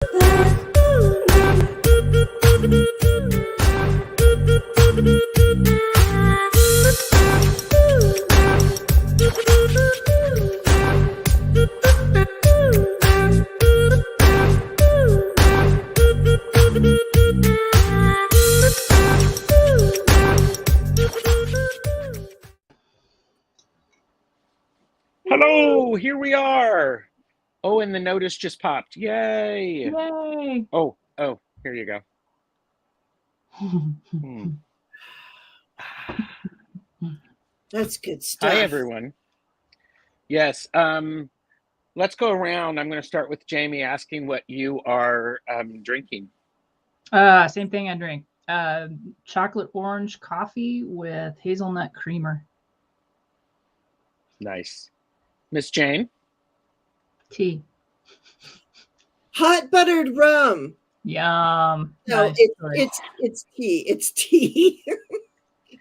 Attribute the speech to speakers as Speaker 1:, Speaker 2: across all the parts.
Speaker 1: Hello, here we are. Oh, and the notice just popped. Yay.
Speaker 2: Yay.
Speaker 1: Oh, here you go.
Speaker 3: That's good stuff.
Speaker 1: Hi, everyone. Yes, let's go around. I'm going to start with Jamie asking what you are drinking.
Speaker 2: Same thing I drink. Chocolate orange coffee with hazelnut creamer.
Speaker 1: Nice. Miss Jane?
Speaker 2: Tea.
Speaker 3: Hot buttered rum.
Speaker 2: Yum.
Speaker 3: No,
Speaker 2: Nice
Speaker 3: it's tea. It's tea.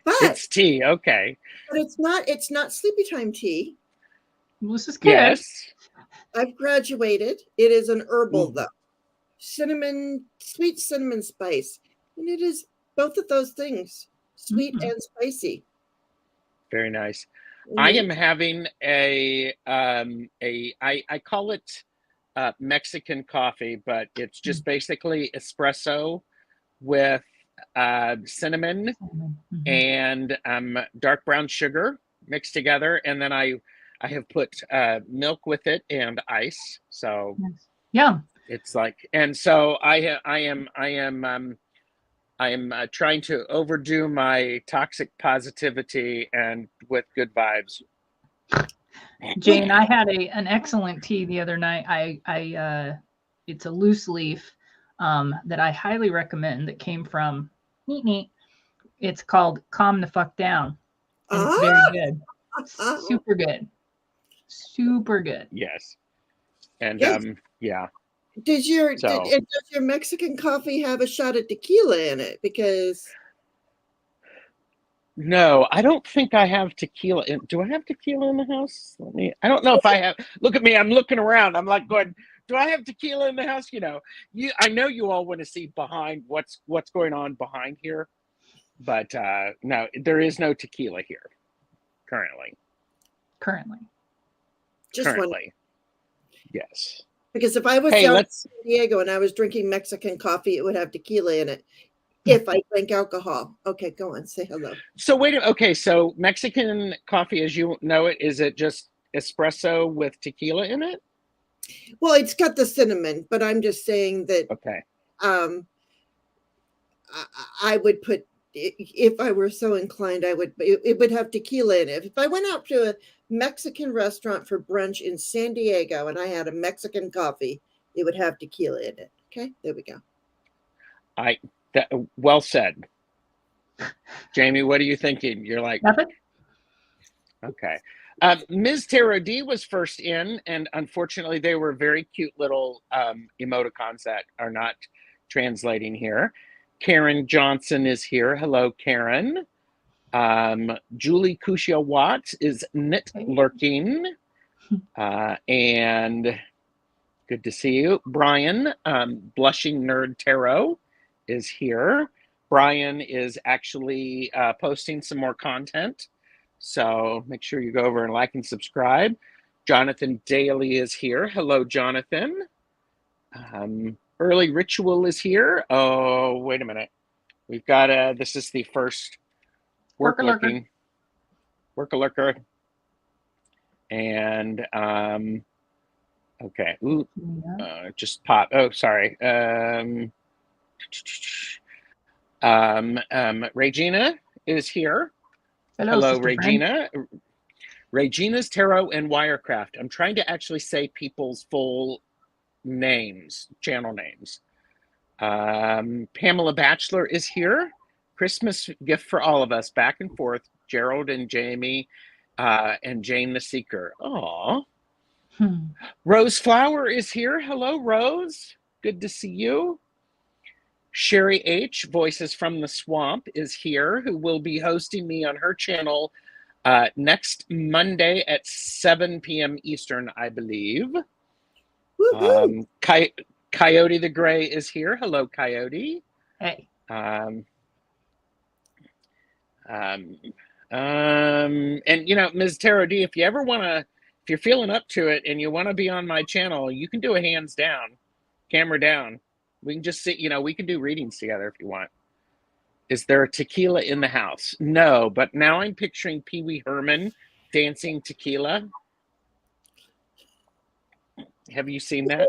Speaker 3: But
Speaker 1: it's tea, okay.
Speaker 3: But it's not sleepy time tea.
Speaker 2: Well, this is good.
Speaker 1: Yes.
Speaker 3: I've graduated. It is an herbal though. Cinnamon, sweet cinnamon spice. And it is both of those things, sweet and spicy.
Speaker 1: Very nice. I am having I call it Mexican coffee, but it's just basically espresso with cinnamon and dark brown sugar mixed together, and then I have put milk with it and ice. So
Speaker 2: yeah,
Speaker 1: it's like, and so I am trying to overdo my toxic positivity and with good vibes.
Speaker 2: Jane, I had an excellent tea the other night. I it's a loose leaf that I highly recommend that came from Neat. It's called Calm the Fuck Down. And it's very good. Super good. Super good.
Speaker 1: Yes. And yeah.
Speaker 3: Does your Mexican coffee have a shot of tequila in it? Because
Speaker 1: no, I don't think I have tequila. Do I have tequila in the house? I don't know if I have. Look at me. I'm looking around. I'm like going, do I have tequila in the house? You know, I know you all want to see behind what's going on behind here, but no, there is no tequila here currently.
Speaker 3: Just
Speaker 1: currently. Yes.
Speaker 3: Because if I was down in San Diego and I was drinking Mexican coffee, it would have tequila in it. If I drank alcohol. Okay, go on. Say hello.
Speaker 1: So wait a minute. Okay, so Mexican coffee, as you know it, is it just espresso with tequila in it?
Speaker 3: Well, it's got the cinnamon, but I'm just saying that.
Speaker 1: Okay.
Speaker 3: I would put, if I were so inclined, it would have tequila in it. If I went out to a Mexican restaurant for brunch in San Diego and I had a Mexican coffee, it would have tequila in it. Okay, there we go.
Speaker 1: Well said. Jamie, what are you thinking? You're like
Speaker 2: nothing.
Speaker 1: Okay. Ms. Tarot D was first in, and unfortunately they were very cute little emoticons that are not translating here. Karen Johnson is here. Hello, Karen. Julie Kushia Watts is knit lurking. And good to see you. Brian, Blushing Nerd Tarot, is here. Brian is actually posting some more content. So make sure you go over and like and subscribe. Jonathan Daly is here. Hello, Jonathan. Early Ritual is here. Oh, wait a minute. We've got this is the first Workalurker. And okay. Ooh, just pop. Oh, sorry. Regina is here. Hello, Regina. Friend. Regina's Tarot and Wirecraft. I'm trying to actually say people's full names, channel names. Pamela Batchelor is here. Christmas gift for all of us, back and forth. Gerald and Jamie and Jane the Seeker. Aw. Rose Flower is here. Hello, Rose. Good to see you. Sherry H, Voices from the Swamp, is here, who will be hosting me on her channel next Monday at 7 p.m. Eastern, I believe. Coyote the Gray is here. Hello, Coyote.
Speaker 2: Hey.
Speaker 1: And you know, Ms. Tarot D, if you ever want to, if you're feeling up to it and you want to be on my channel, you can do a hands down, camera down. We can just sit, you know, we can do readings together if you want. Is there a tequila in the house? No, but now I'm picturing Pee Wee Herman dancing tequila. Have you seen that?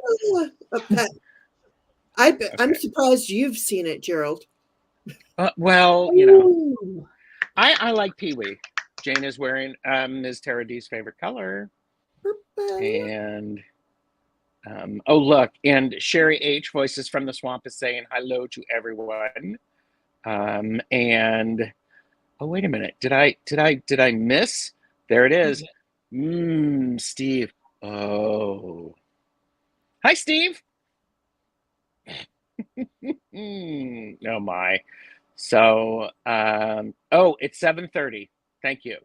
Speaker 3: I'm surprised you've seen it, Gerald.
Speaker 1: Well, you know, I like Pee Wee. Jane is wearing Ms. Tarot D's favorite color. And oh, look, and Sherry H, Voices from the Swamp, is saying hello to everyone. And oh, wait a minute, did I miss? There it is. Steve. Oh, hi, Steve. Oh my. So oh, it's 7:30. Thank you.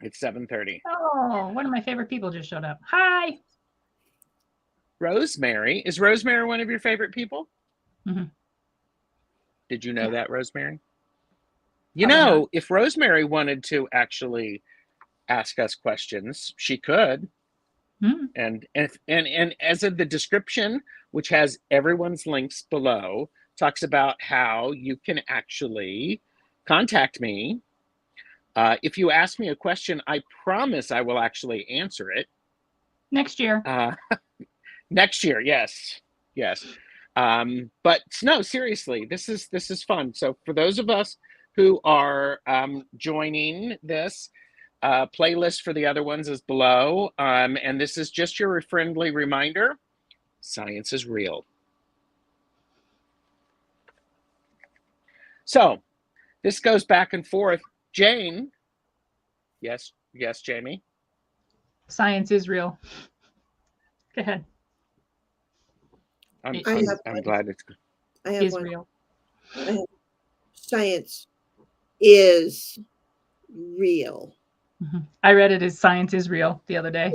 Speaker 1: It's 7:30.
Speaker 2: Oh, one of my favorite people just showed up. Hi.
Speaker 1: Rosemary. Is Rosemary one of your favorite people?
Speaker 2: Mm-hmm.
Speaker 1: Did you know that, Rosemary? You know, if Rosemary wanted to actually ask us questions, she could.
Speaker 2: Mm-hmm.
Speaker 1: And as of the description, which has everyone's links below, talks about how you can actually contact me. If you ask me a question, I promise I will actually answer it.
Speaker 2: Next year.
Speaker 1: Next year, yes. But no, seriously, this is fun. So for those of us who are joining this, playlist for the other ones is below. And this is just your friendly reminder, science is real. So this goes back and forth. Jane. Yes, Jamie.
Speaker 2: Science is real. Go ahead.
Speaker 1: I'm glad it's good.
Speaker 3: I have
Speaker 2: is
Speaker 3: one.
Speaker 2: Real.
Speaker 3: Science is real.
Speaker 2: Mm-hmm. I read it as Science is Real the other day.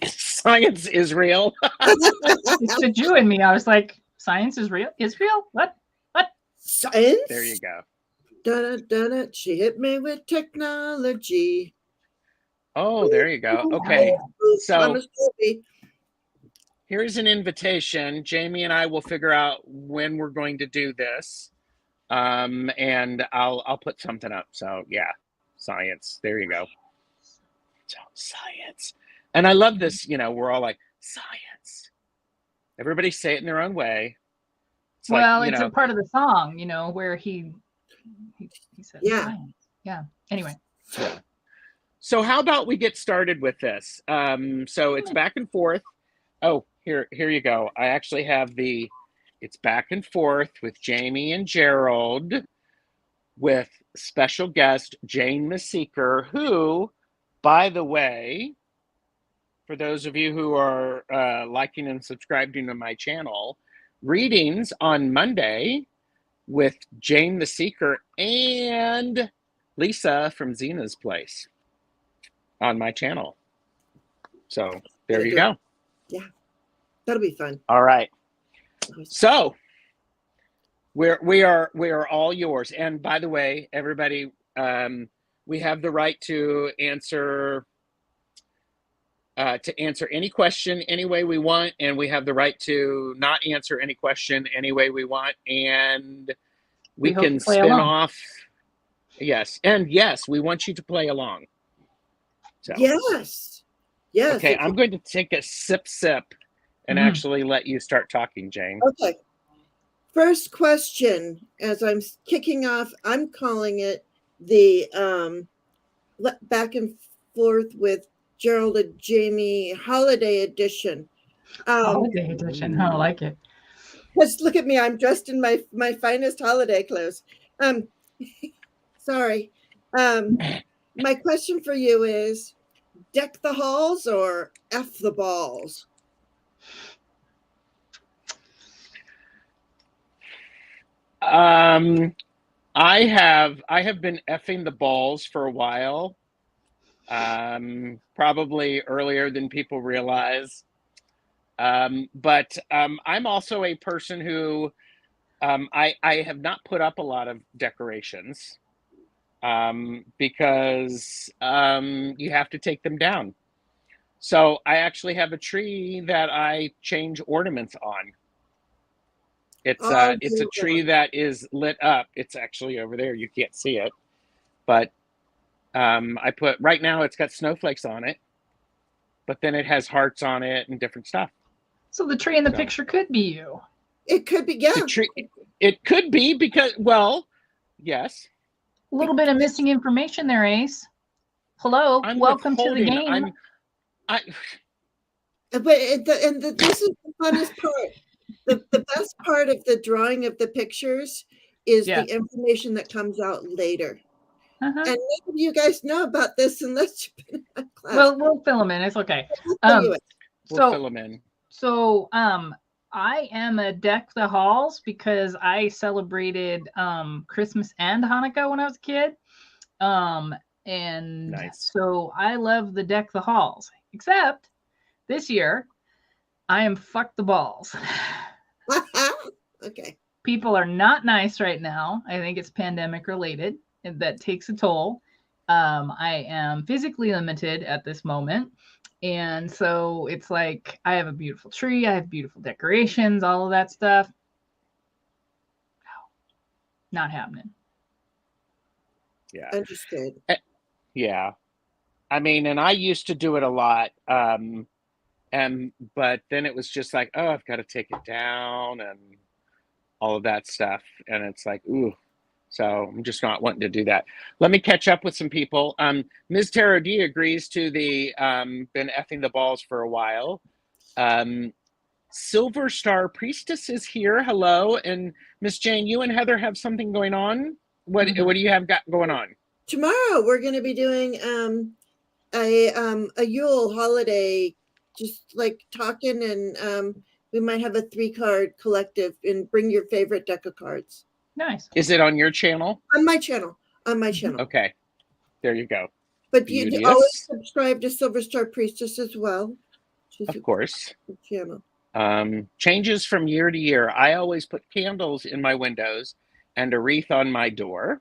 Speaker 1: Science is real.
Speaker 2: It's the Jew in me. I was like, science is real? Is real? What?
Speaker 3: Science?
Speaker 1: There you go.
Speaker 3: Dun-it. She hit me with technology.
Speaker 1: Oh, there you go. Okay. So here's an invitation. Jamie and I will figure out when we're going to do this. And I'll put something up. So yeah, science. There you go. So science. And I love this, you know, we're all like, science. Everybody say it in their own way.
Speaker 2: It's a part of the song, you know, where he said science. Yeah. Anyway.
Speaker 1: Yeah. So how about we get started with this? So it's back and forth. Oh, here you go. I actually have it's back and forth with Jamie and Gerald with special guest Jane the Seeker, who, by the way, for those of you who are liking and subscribing to my channel, readings on Monday with Jane the Seeker and Lisa from Zena's Place on my channel. So there you go.
Speaker 3: Yeah, that'll be fun.
Speaker 1: All right. So we are all yours. And by the way, everybody, we have the right to answer any question any way we want, and we have the right to not answer any question any way we want, and we can spin off. Yes, and yes, we want you to play along. So, yes. Okay, I'm going to take a sip and actually let you start talking, Jane.
Speaker 3: Okay. First question, as I'm kicking off, I'm calling it the back and forth with Gerald and Jamie Holiday Edition.
Speaker 2: Holiday Edition. I like it.
Speaker 3: Just look at me. I'm dressed in my finest holiday clothes. Sorry. My question for you is, deck the halls or F the balls?
Speaker 1: I have been effing the balls for a while. Probably earlier than people realize. But I'm also a person who I have not put up a lot of decorations because you have to take them down. So I actually have a tree that I change ornaments on. It's a tree that is lit up. It's actually over there. You can't see it, but I put right now. It's got snowflakes on it, but then it has hearts on it and different stuff.
Speaker 2: So the tree in the picture could be you.
Speaker 3: It could be, yeah.
Speaker 1: The tree, it could be because, well, yes.
Speaker 2: A little bit of missing information there, Ace. Hello, welcome to the game.
Speaker 3: This is the funnest part. The best part of the drawing of the pictures is the information that comes out later. And none of you guys know about this unless you've been in class.
Speaker 2: Well, we'll fill them in. It's okay.
Speaker 1: We'll fill them in.
Speaker 2: So, I am a Deck the Halls because I celebrated Christmas and Hanukkah when I was a kid. And nice. So I love the Deck the Halls, except this year I am fuck the balls.
Speaker 3: Okay.
Speaker 2: People are not nice right now. I think it's pandemic related, and that takes a toll. I am physically limited at this moment. And so it's like I have a beautiful tree, I have beautiful decorations, all of that stuff. No, not happening.
Speaker 1: Yeah.
Speaker 3: Understood.
Speaker 1: Yeah. I mean, and I used to do it a lot. But then it was just like, oh, I've got to take it down and all of that stuff. And it's like, ooh. So I'm just not wanting to do that. Let me catch up with some people. Ms. Tara D agrees to the been effing the balls for a while. Silver Star Priestess is here. Hello. And Miss Jane, you and Heather have something going on. What do you have got going on?
Speaker 3: Tomorrow we're going to be doing a Yule holiday, just like talking, and we might have a 3-card collective and bring your favorite deck of cards.
Speaker 2: Nice.
Speaker 1: Is it on your channel?
Speaker 3: On my channel. On my channel.
Speaker 1: Okay. There you go.
Speaker 3: But you always subscribe to Silver Star Priestess as well.
Speaker 1: Of course.
Speaker 3: Channel.
Speaker 1: Changes from year to year. I always put candles in my windows and a wreath on my door.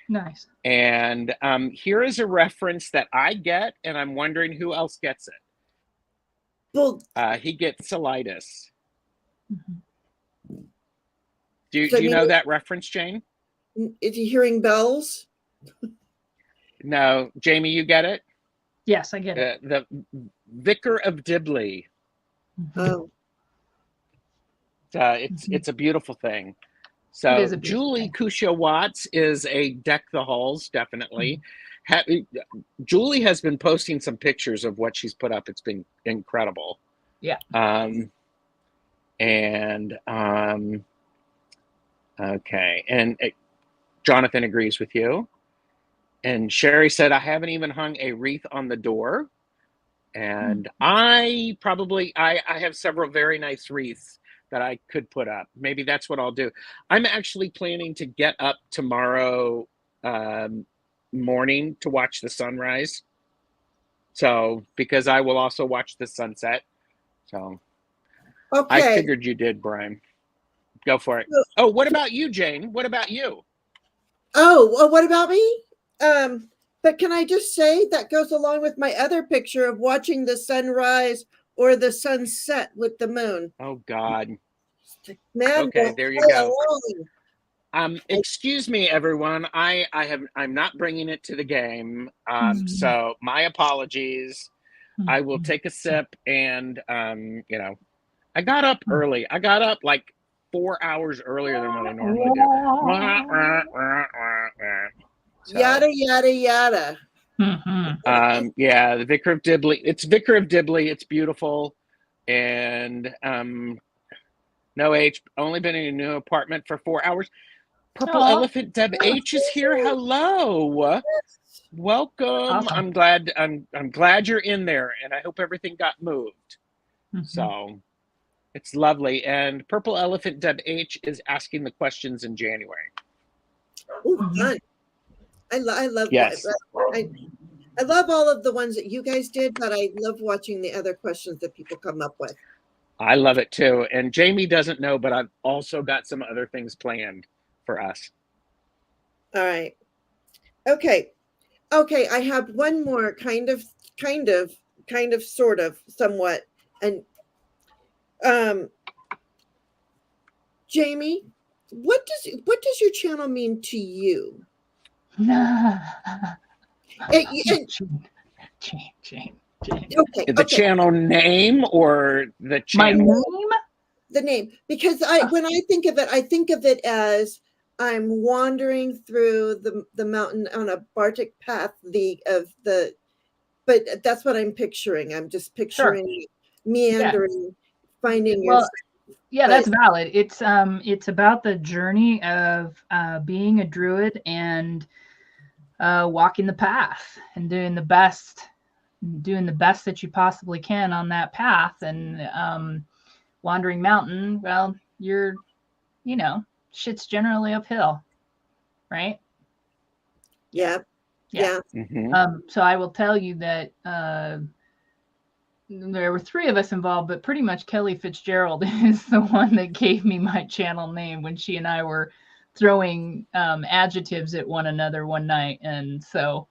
Speaker 2: Nice.
Speaker 1: And here is a reference that I get, and I'm wondering who else gets it.
Speaker 3: Well,
Speaker 1: he gets colitis.
Speaker 2: Mm-hmm.
Speaker 1: Do you know that reference, Jane?
Speaker 3: Is he hearing bells?
Speaker 1: No. Jamie, you get it?
Speaker 2: Yes, I get it.
Speaker 1: The Vicar of Dibley.
Speaker 3: Oh.
Speaker 1: It's a beautiful thing. So Julie Kusha Watts is a Deck the Halls, definitely. Julie has been posting some pictures of what she's put up. It's been incredible.
Speaker 2: Yeah.
Speaker 1: Okay. And Jonathan agrees with you. And Sherry said, I haven't even hung a wreath on the door. And I have several very nice wreaths that I could put up. Maybe that's what I'll do. I'm actually planning to get up tomorrow morning to watch the sunrise. So, because I will also watch the sunset. So, okay. I figured you did, Brian. Go for it. Oh, what about you, Jane? What about you?
Speaker 3: Oh, well, what about me? But can I just say that goes along with my other picture of watching the sunrise or the sunset with the moon.
Speaker 1: Oh God.
Speaker 3: Man,
Speaker 1: okay, there you go. Excuse me, everyone. I'm not bringing it to the game. So my apologies. I will take a sip and I got up early. I got up like 4 hours earlier than what I normally do. So,
Speaker 3: yada yada yada.
Speaker 1: Yeah, the Vicar of Dibley. It's Vicar of Dibley. It's beautiful, and no H. Only been in a new apartment for 4 hours. Purple Elephant Deb H is here. Hello, welcome. Awesome. I'm glad you're in there, and I hope everything got moved. So it's lovely. And Purple Elephant Deb H is asking the questions in January.
Speaker 3: Oh, fun. I love
Speaker 1: yes.
Speaker 3: I love all of the ones that you guys did, but I love watching the other questions that people come up with.
Speaker 1: I love it too. And Jamie doesn't know, but I've also got some other things planned for us.
Speaker 3: All right. Okay. Okay. I have one more kind of, sort of, somewhat. And Jamie, what does your channel mean to you?
Speaker 2: Jane.
Speaker 3: Okay.
Speaker 1: The channel name or the channel?
Speaker 2: My name?
Speaker 3: The name. Because when I think of it as I'm wandering through the mountain on a Bartic path, but that's what I'm picturing. I'm just picturing meandering, finding your.
Speaker 2: Yeah, that's valid. It's about the journey of being a druid and walking the path and doing the best that you possibly can on that path. And wandering mountain, well, shit's generally uphill, right?
Speaker 3: Yeah.
Speaker 1: Mm-hmm.
Speaker 2: So I will tell you that there were 3 of us involved, but pretty much Kelly Fitzgerald is the one that gave me my channel name when she and I were throwing adjectives at one another one night. And so,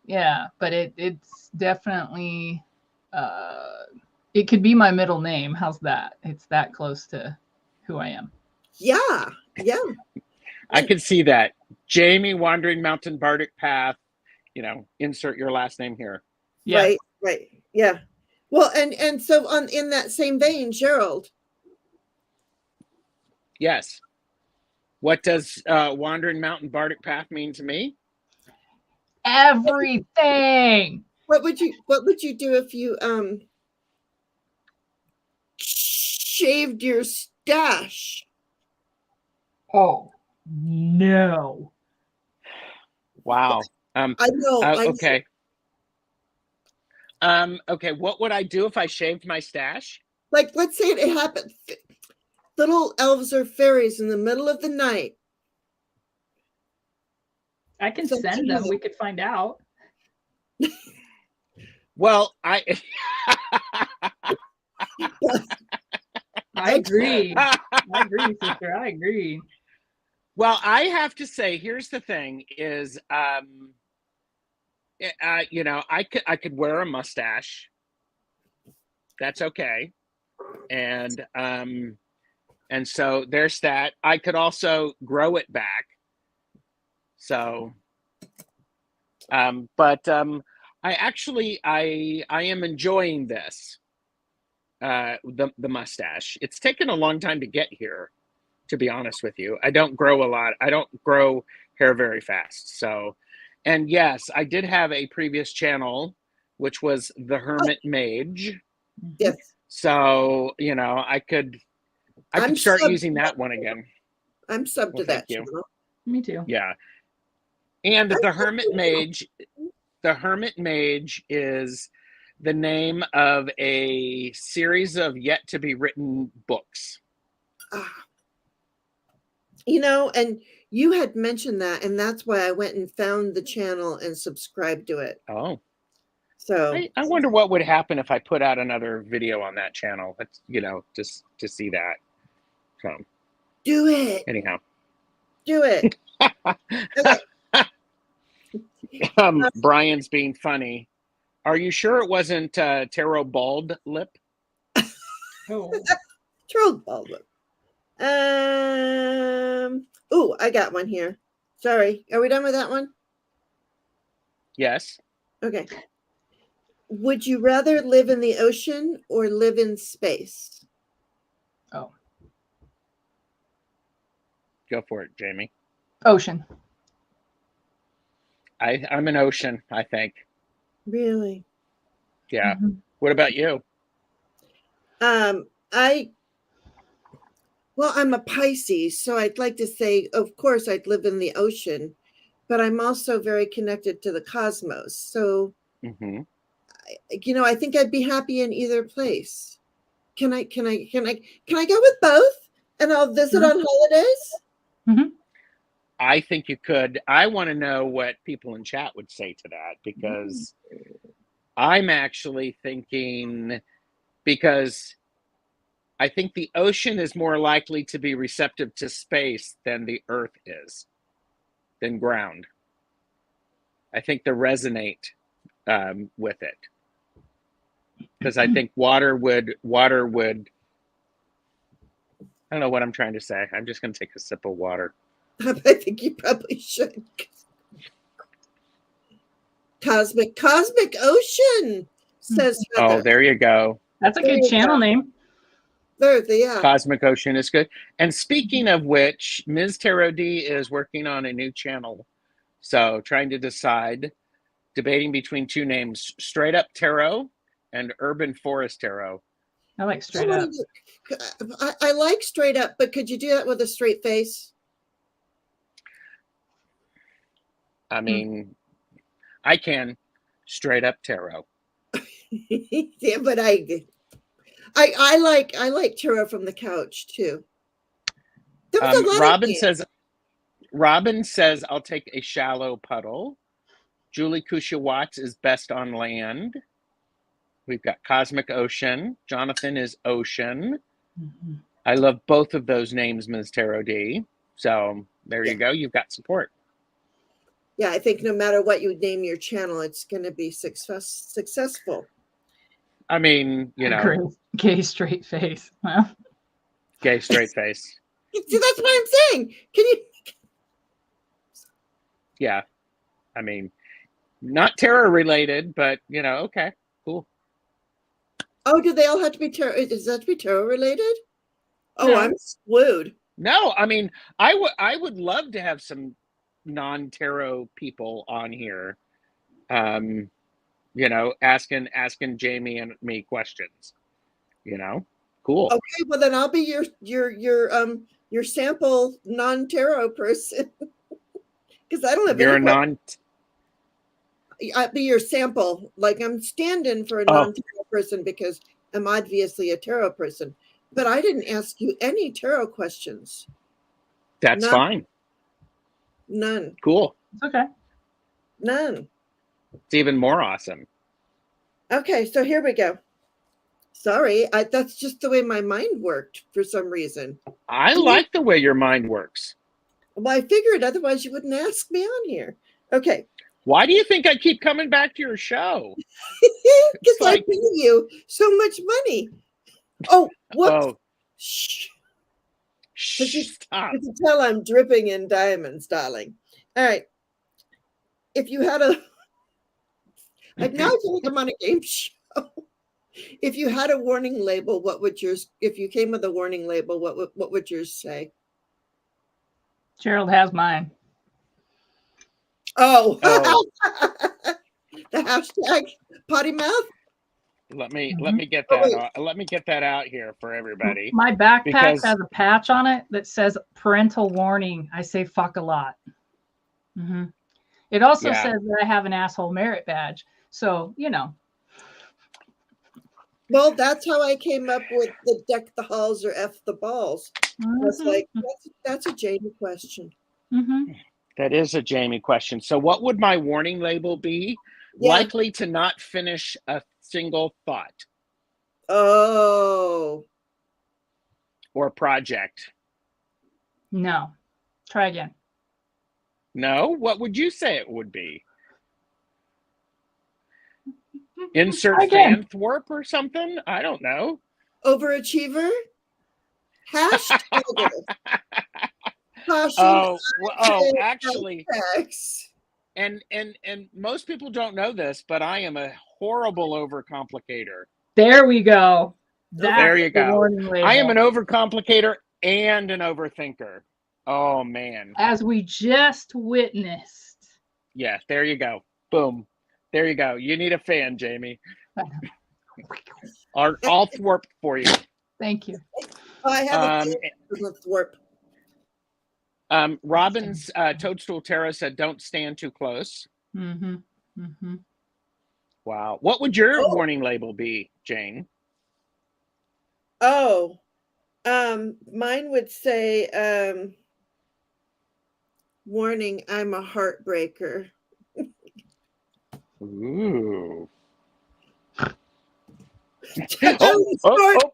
Speaker 2: yeah, but it's definitely, it could be my middle name. How's that? It's that close to who I am.
Speaker 3: Yeah.
Speaker 1: I can see that. Jamie, Wandering Mountain Bardic Path, insert your last name here.
Speaker 2: Yeah.
Speaker 3: Right. Yeah. Well, and so in that same vein, Gerald.
Speaker 1: Yes. What does Wandering Mountain Bardic Path mean to me?
Speaker 2: Everything.
Speaker 3: What would you do if you shaved your stash?
Speaker 2: Oh no.
Speaker 1: Wow.
Speaker 3: I know.
Speaker 1: Okay. Okay. What would I do if I shaved my stash?
Speaker 3: Like, let's say it happened. Little elves or fairies in the middle of the night.
Speaker 2: I can send them. We could find out.
Speaker 1: Well, I
Speaker 2: agree. I agree, sister. I agree.
Speaker 1: Well, I have to say, here's the thing: is I could wear a mustache. That's okay, and so there's that. I could also grow it back. So, but I am enjoying this. The mustache. It's taken a long time to get here, to be honest with you. I don't grow a lot. I don't grow hair very fast. So, and yes, I did have a previous channel, which was the Hermit Mage.
Speaker 3: Yes.
Speaker 1: So, I could start using that one again.
Speaker 3: I'm sub to that
Speaker 1: channel.
Speaker 2: Me too.
Speaker 1: Yeah. And the Hermit Mage is the name of a series of yet to be written books.
Speaker 3: And you had mentioned that, and that's why I went and found the channel and subscribed to it.
Speaker 1: Oh.
Speaker 3: So
Speaker 1: I wonder what would happen if I put out another video on that channel. That's, just to see that. So
Speaker 3: do it.
Speaker 1: Anyhow.
Speaker 3: Do it. Okay.
Speaker 1: Brian's being funny. Are you sure it wasn't Tarot Bald Lip?
Speaker 2: Oh.
Speaker 3: Tarot Bald Lip. Oh, I got one here. Sorry. Are we done with that one?
Speaker 1: Yes.
Speaker 3: Okay. Would you rather live in the ocean or live in space?
Speaker 2: Oh.
Speaker 1: Go for it, Jamie.
Speaker 2: Ocean.
Speaker 1: I'm an ocean, I think.
Speaker 3: Really?
Speaker 1: Yeah. Mm-hmm. What about you?
Speaker 3: I'm a Pisces, so I'd like to say, of course, I'd live in the ocean, but I'm also very connected to the cosmos. So,
Speaker 1: mm-hmm.
Speaker 3: I think I'd be happy in either place. Can I go with both, and I'll visit on holidays?
Speaker 2: Mm-hmm.
Speaker 1: I think you could. I want to know what people in chat would say to that, because I'm actually thinking, because I think the ocean is more likely to be receptive to space than the earth is, than ground. I think they resonate with it. Because I think water would, I don't know what I'm trying to say. I'm just going to take a sip of water.
Speaker 3: I think you probably should. Cosmic Ocean, says Heather.
Speaker 1: Oh, there you go.
Speaker 2: That's a good channel name.
Speaker 3: Yeah.
Speaker 1: Cosmic Ocean is good. And speaking of which, Ms. Tarot D is working on a new channel. So trying to decide, debating between two names, Straight Up Tarot and Urban Forest Tarot.
Speaker 2: I like Straight Up.
Speaker 3: I like Straight Up, but could you do that with a straight face?
Speaker 1: I mean, I can. Straight Up Tarot.
Speaker 3: Yeah, but I like tarot from the couch too. There was a lot
Speaker 1: Robin says I'll take a shallow puddle. Julie Kusha Watts is best on land. We've got Cosmic Ocean. Jonathan is Ocean. Mm-hmm. I love both of those names, Ms. Tarot D. So there you go. You've got support.
Speaker 3: Yeah, I think no matter what you name your channel, it's going to be successful.
Speaker 1: I mean, you know.
Speaker 2: Gay straight face. Well.
Speaker 1: Gay straight face.
Speaker 3: See, that's what I'm saying. Can you?
Speaker 1: Yeah. I mean, not tarot related, but, you know, okay, cool.
Speaker 3: Oh, do they all have to be tarot? Does that have to be tarot related? Oh, no. I'm screwed.
Speaker 1: No, I mean, I would love to have some non-tarot people on here. You know, asking Jamie and me questions. You know, cool.
Speaker 3: Okay, well then I'll be your sample non-tarot person because I don't have.
Speaker 1: You're a non.
Speaker 3: I'd be your sample. Like I'm standing for a non-tarot person because I'm obviously a tarot person, but I didn't ask you any tarot questions.
Speaker 1: That's fine.
Speaker 3: None.
Speaker 1: Cool.
Speaker 2: Okay.
Speaker 3: None.
Speaker 1: It's even more awesome.
Speaker 3: Okay, so here we go. Sorry, that's just the way my mind worked for some reason.
Speaker 1: I like the way your mind works.
Speaker 3: Well, I figured otherwise you wouldn't ask me on here. Okay.
Speaker 1: Why do you think I keep coming back to your show?
Speaker 3: Because I pay you so much money. Oh, what? Oh. Shh.
Speaker 1: Stop.
Speaker 3: You can tell I'm dripping in diamonds, darling. All right. If you had a... Like now I feel like I'm on a game show. If you had a warning label, what would yours... If you came with a warning label, what would yours say?
Speaker 2: Gerald has mine.
Speaker 3: Oh. The hashtag potty mouth.
Speaker 1: Let me get that. Let me get that out here for everybody.
Speaker 2: My backpack has a patch on it that says parental warning. I say fuck a lot. Mm-hmm. It also says that I have an asshole merit badge. So you know.
Speaker 3: Well, that's how I came up with the deck the halls or F the balls. Mm-hmm. I was like, that's a Jamie question.
Speaker 2: Mm-hmm.
Speaker 1: That is a Jamie question. So what would my warning label be? Yeah. Likely to not finish a single thought.
Speaker 3: Oh.
Speaker 1: Or project.
Speaker 2: No. Try again.
Speaker 1: No? What would you say it would be? Insert fan thwarp or something? I don't know.
Speaker 3: Overachiever? Hashtag.
Speaker 1: Actually. And most people don't know this, but I am a horrible overcomplicator.
Speaker 2: There we go.
Speaker 1: There you go. I am an overcomplicator and an overthinker. Oh man.
Speaker 2: As we just witnessed.
Speaker 1: Yeah, there you go. Boom. There you go. You need a fan, Jamie. I'll thwarp for you.
Speaker 2: Thank you.
Speaker 3: I have a thwarp.
Speaker 1: Robin's Toadstool Tarot said, "Don't stand too close."
Speaker 2: Mm-hmm. Mm-hmm.
Speaker 1: Wow. What would your warning label be, Jane?
Speaker 3: Oh, mine would say, "Warning, I'm a heartbreaker."
Speaker 1: Ooh.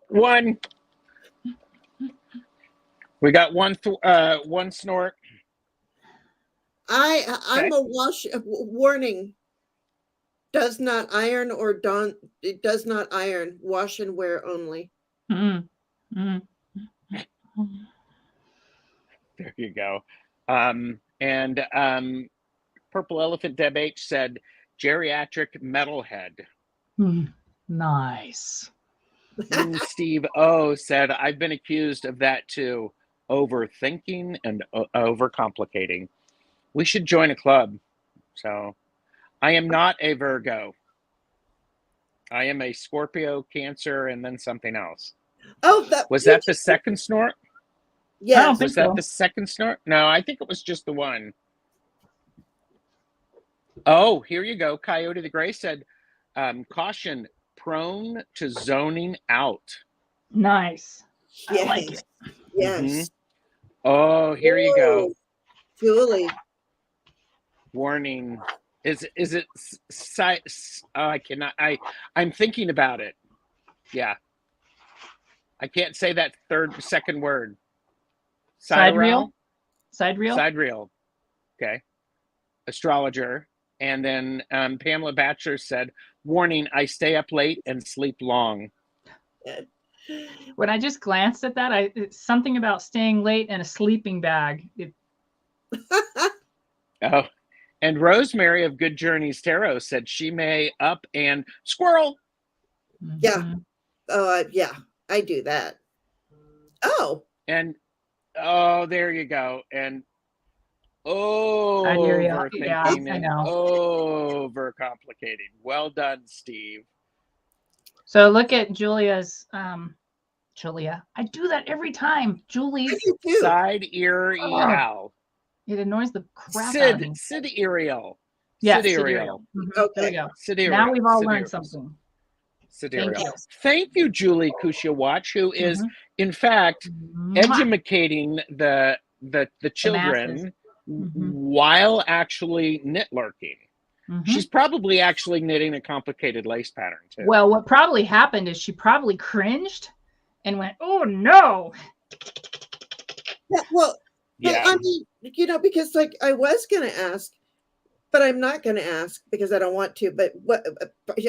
Speaker 3: One.
Speaker 1: We got one snort.
Speaker 3: I'm a warning. Does not iron or don't. It does not iron. Wash and wear only.
Speaker 2: Mm.
Speaker 1: There you go. And Purple Elephant Deb H said, geriatric metalhead.
Speaker 2: Nice.
Speaker 1: Steve O said, I've been accused of that too. Overthinking and overcomplicating. We should join a club. So I am not a Virgo. I am a Scorpio, Cancer, and then something else.
Speaker 3: Oh,
Speaker 1: was that the second snort?
Speaker 3: Yeah.
Speaker 1: Was that the second snort? No, I think it was just the one. Oh, here you go. Coyote the Gray said, caution, prone to zoning out.
Speaker 2: Nice.
Speaker 3: Yes.
Speaker 2: I like it.
Speaker 3: Yes.
Speaker 1: Mm-hmm. Oh, here you go.
Speaker 3: Julie.
Speaker 1: Warning. Is it I cannot. I'm thinking about it. Yeah. I can't say that second word.
Speaker 2: Sidereal.
Speaker 1: Okay. Astrologer. And then Pamela Batcher said, warning, I stay up late and sleep long.
Speaker 2: When I just glanced at that, it's something about staying late and a sleeping bag.
Speaker 1: Oh, and Rosemary of Good Journeys Tarot said she may up and squirrel.
Speaker 3: Yeah. Yeah, I do that. Oh.
Speaker 1: And there you go. And overthinking and overcomplicating. Well done, Steve.
Speaker 2: So look at Julia's Julia. I do that every time. Julie's
Speaker 1: side ear eal.
Speaker 2: It annoys the crap out of me.
Speaker 1: Sidereal.
Speaker 2: Yeah,
Speaker 1: sidereal.
Speaker 2: Okay. There we go.
Speaker 1: Sidereal.
Speaker 2: Now we've all learned something.
Speaker 1: Thank you, Julie Kushawatch, who is in fact educating the children while actually knit lurking. She's probably actually knitting a complicated lace pattern too.
Speaker 2: Well, what probably happened is she probably cringed and went, "Oh no!"
Speaker 3: Yeah, well, I mean, because like I was going to ask, but I'm not going to ask because I don't want to. But what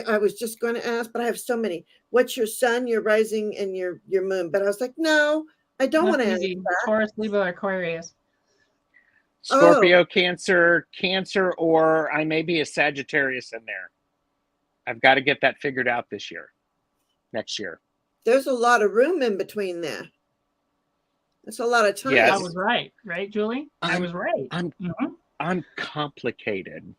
Speaker 3: I was just going to ask, but I have so many. What's your sun, your rising, and your moon? But I was like, no, I don't want to ask that.
Speaker 2: Taurus, Libra, Aquarius.
Speaker 1: Scorpio, Cancer, or I may be a Sagittarius in there. I've got to get that figured out next year.
Speaker 3: There's a lot of room in between there. That's a lot of time.
Speaker 1: Yes.
Speaker 2: I was right, Julie? I was right.
Speaker 1: I'm complicated.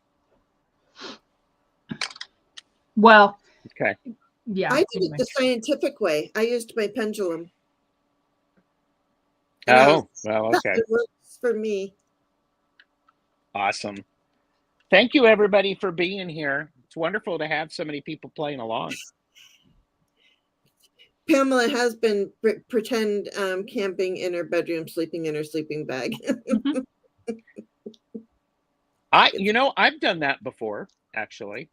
Speaker 2: Well,
Speaker 1: okay.
Speaker 2: Yeah.
Speaker 3: I did it the scientific way. I used my pendulum.
Speaker 1: Oh, well, okay.
Speaker 3: It works for me.
Speaker 1: Awesome. Thank you, everybody, for being here. It's wonderful to have so many people playing along.
Speaker 3: Pamela has been pretend camping in her bedroom, sleeping in her sleeping bag.
Speaker 1: I've done that before, actually.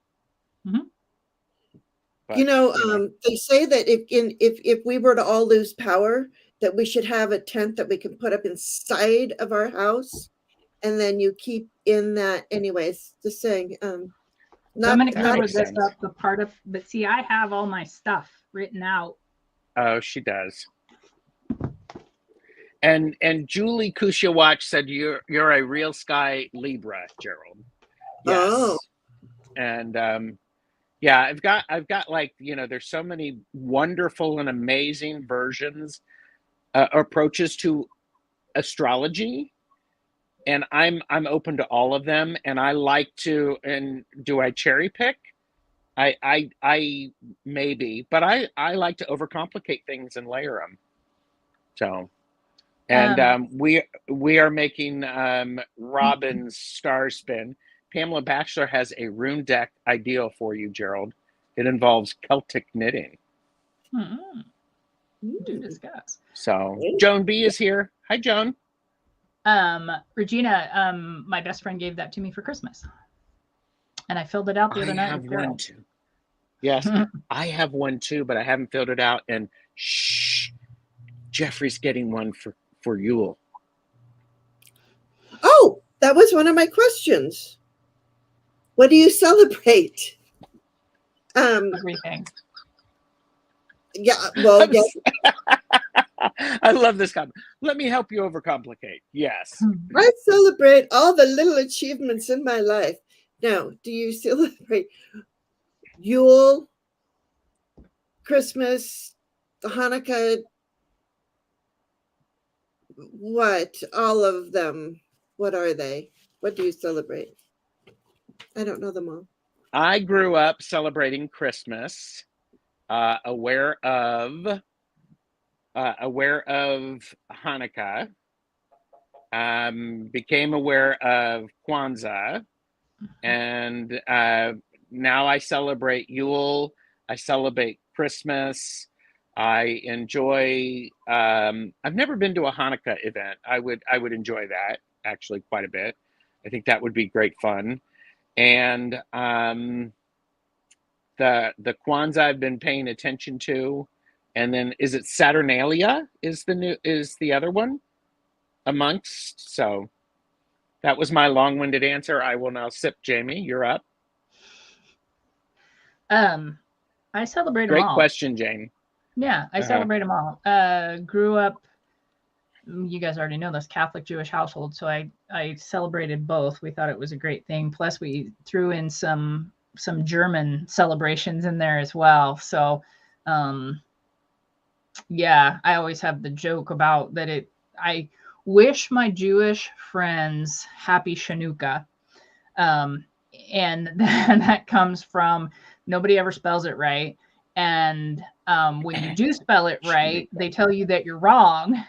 Speaker 3: But, they say that if we were to all lose power, that we should have a tent that we can put up inside of our house, and then you keep in that. Anyways, just saying.
Speaker 2: I'm going to cover this up. But see, I have all my stuff written out.
Speaker 1: Oh, she does. And Julie Kushawatch said you're a real sky Libra, Gerald. Yes. Oh. And I've got there's so many wonderful and amazing versions, approaches to astrology, and I'm open to all of them. And I like to. And do I cherry pick? I maybe, but I like to overcomplicate things and layer them. So, and we are making Robin's star spin. Pamela Batchelor has a rune deck ideal for you, Gerald. It involves Celtic knitting.
Speaker 2: Do discuss.
Speaker 1: So Joan B is here. Hi, Joan.
Speaker 2: Regina, my best friend gave that to me for Christmas. And I filled it out the other night.
Speaker 1: I have one too. Yes, I have one too, but I haven't filled it out. And Jeffrey's getting one for Yule?
Speaker 3: Oh, that was one of my questions. What do you celebrate?
Speaker 2: Everything.
Speaker 3: Yeah, well, yeah.
Speaker 1: I love this comment. Let me help you overcomplicate. Yes.
Speaker 3: I celebrate all the little achievements in my life. Now, do you celebrate Yule, Christmas, the Hanukkah? What? All of them. What are they? What do you celebrate? I don't know them all.
Speaker 1: I grew up celebrating Christmas, aware of Hanukkah, became aware of Kwanzaa, and now I celebrate Yule. I celebrate Christmas. I enjoy. I've never been to a Hanukkah event. I would enjoy that actually quite a bit. I think that would be great fun. And the Kwanzaa I've been paying attention to, and then is it Saturnalia is the other one amongst. So that was my long-winded answer. I will now sip. Jamie, you're up.
Speaker 2: I celebrate them all.
Speaker 1: Great question, Jane.
Speaker 2: Yeah, I celebrate them all. Grew up, you guys already know this, Catholic Jewish household, so I celebrated both. We thought it was a great thing. Plus, we threw in some German celebrations in there as well. So, yeah, I always have the joke about that. I wish my Jewish friends happy Chanukah, and that comes from nobody ever spells it right. And when you do spell it right, they tell you that you're wrong.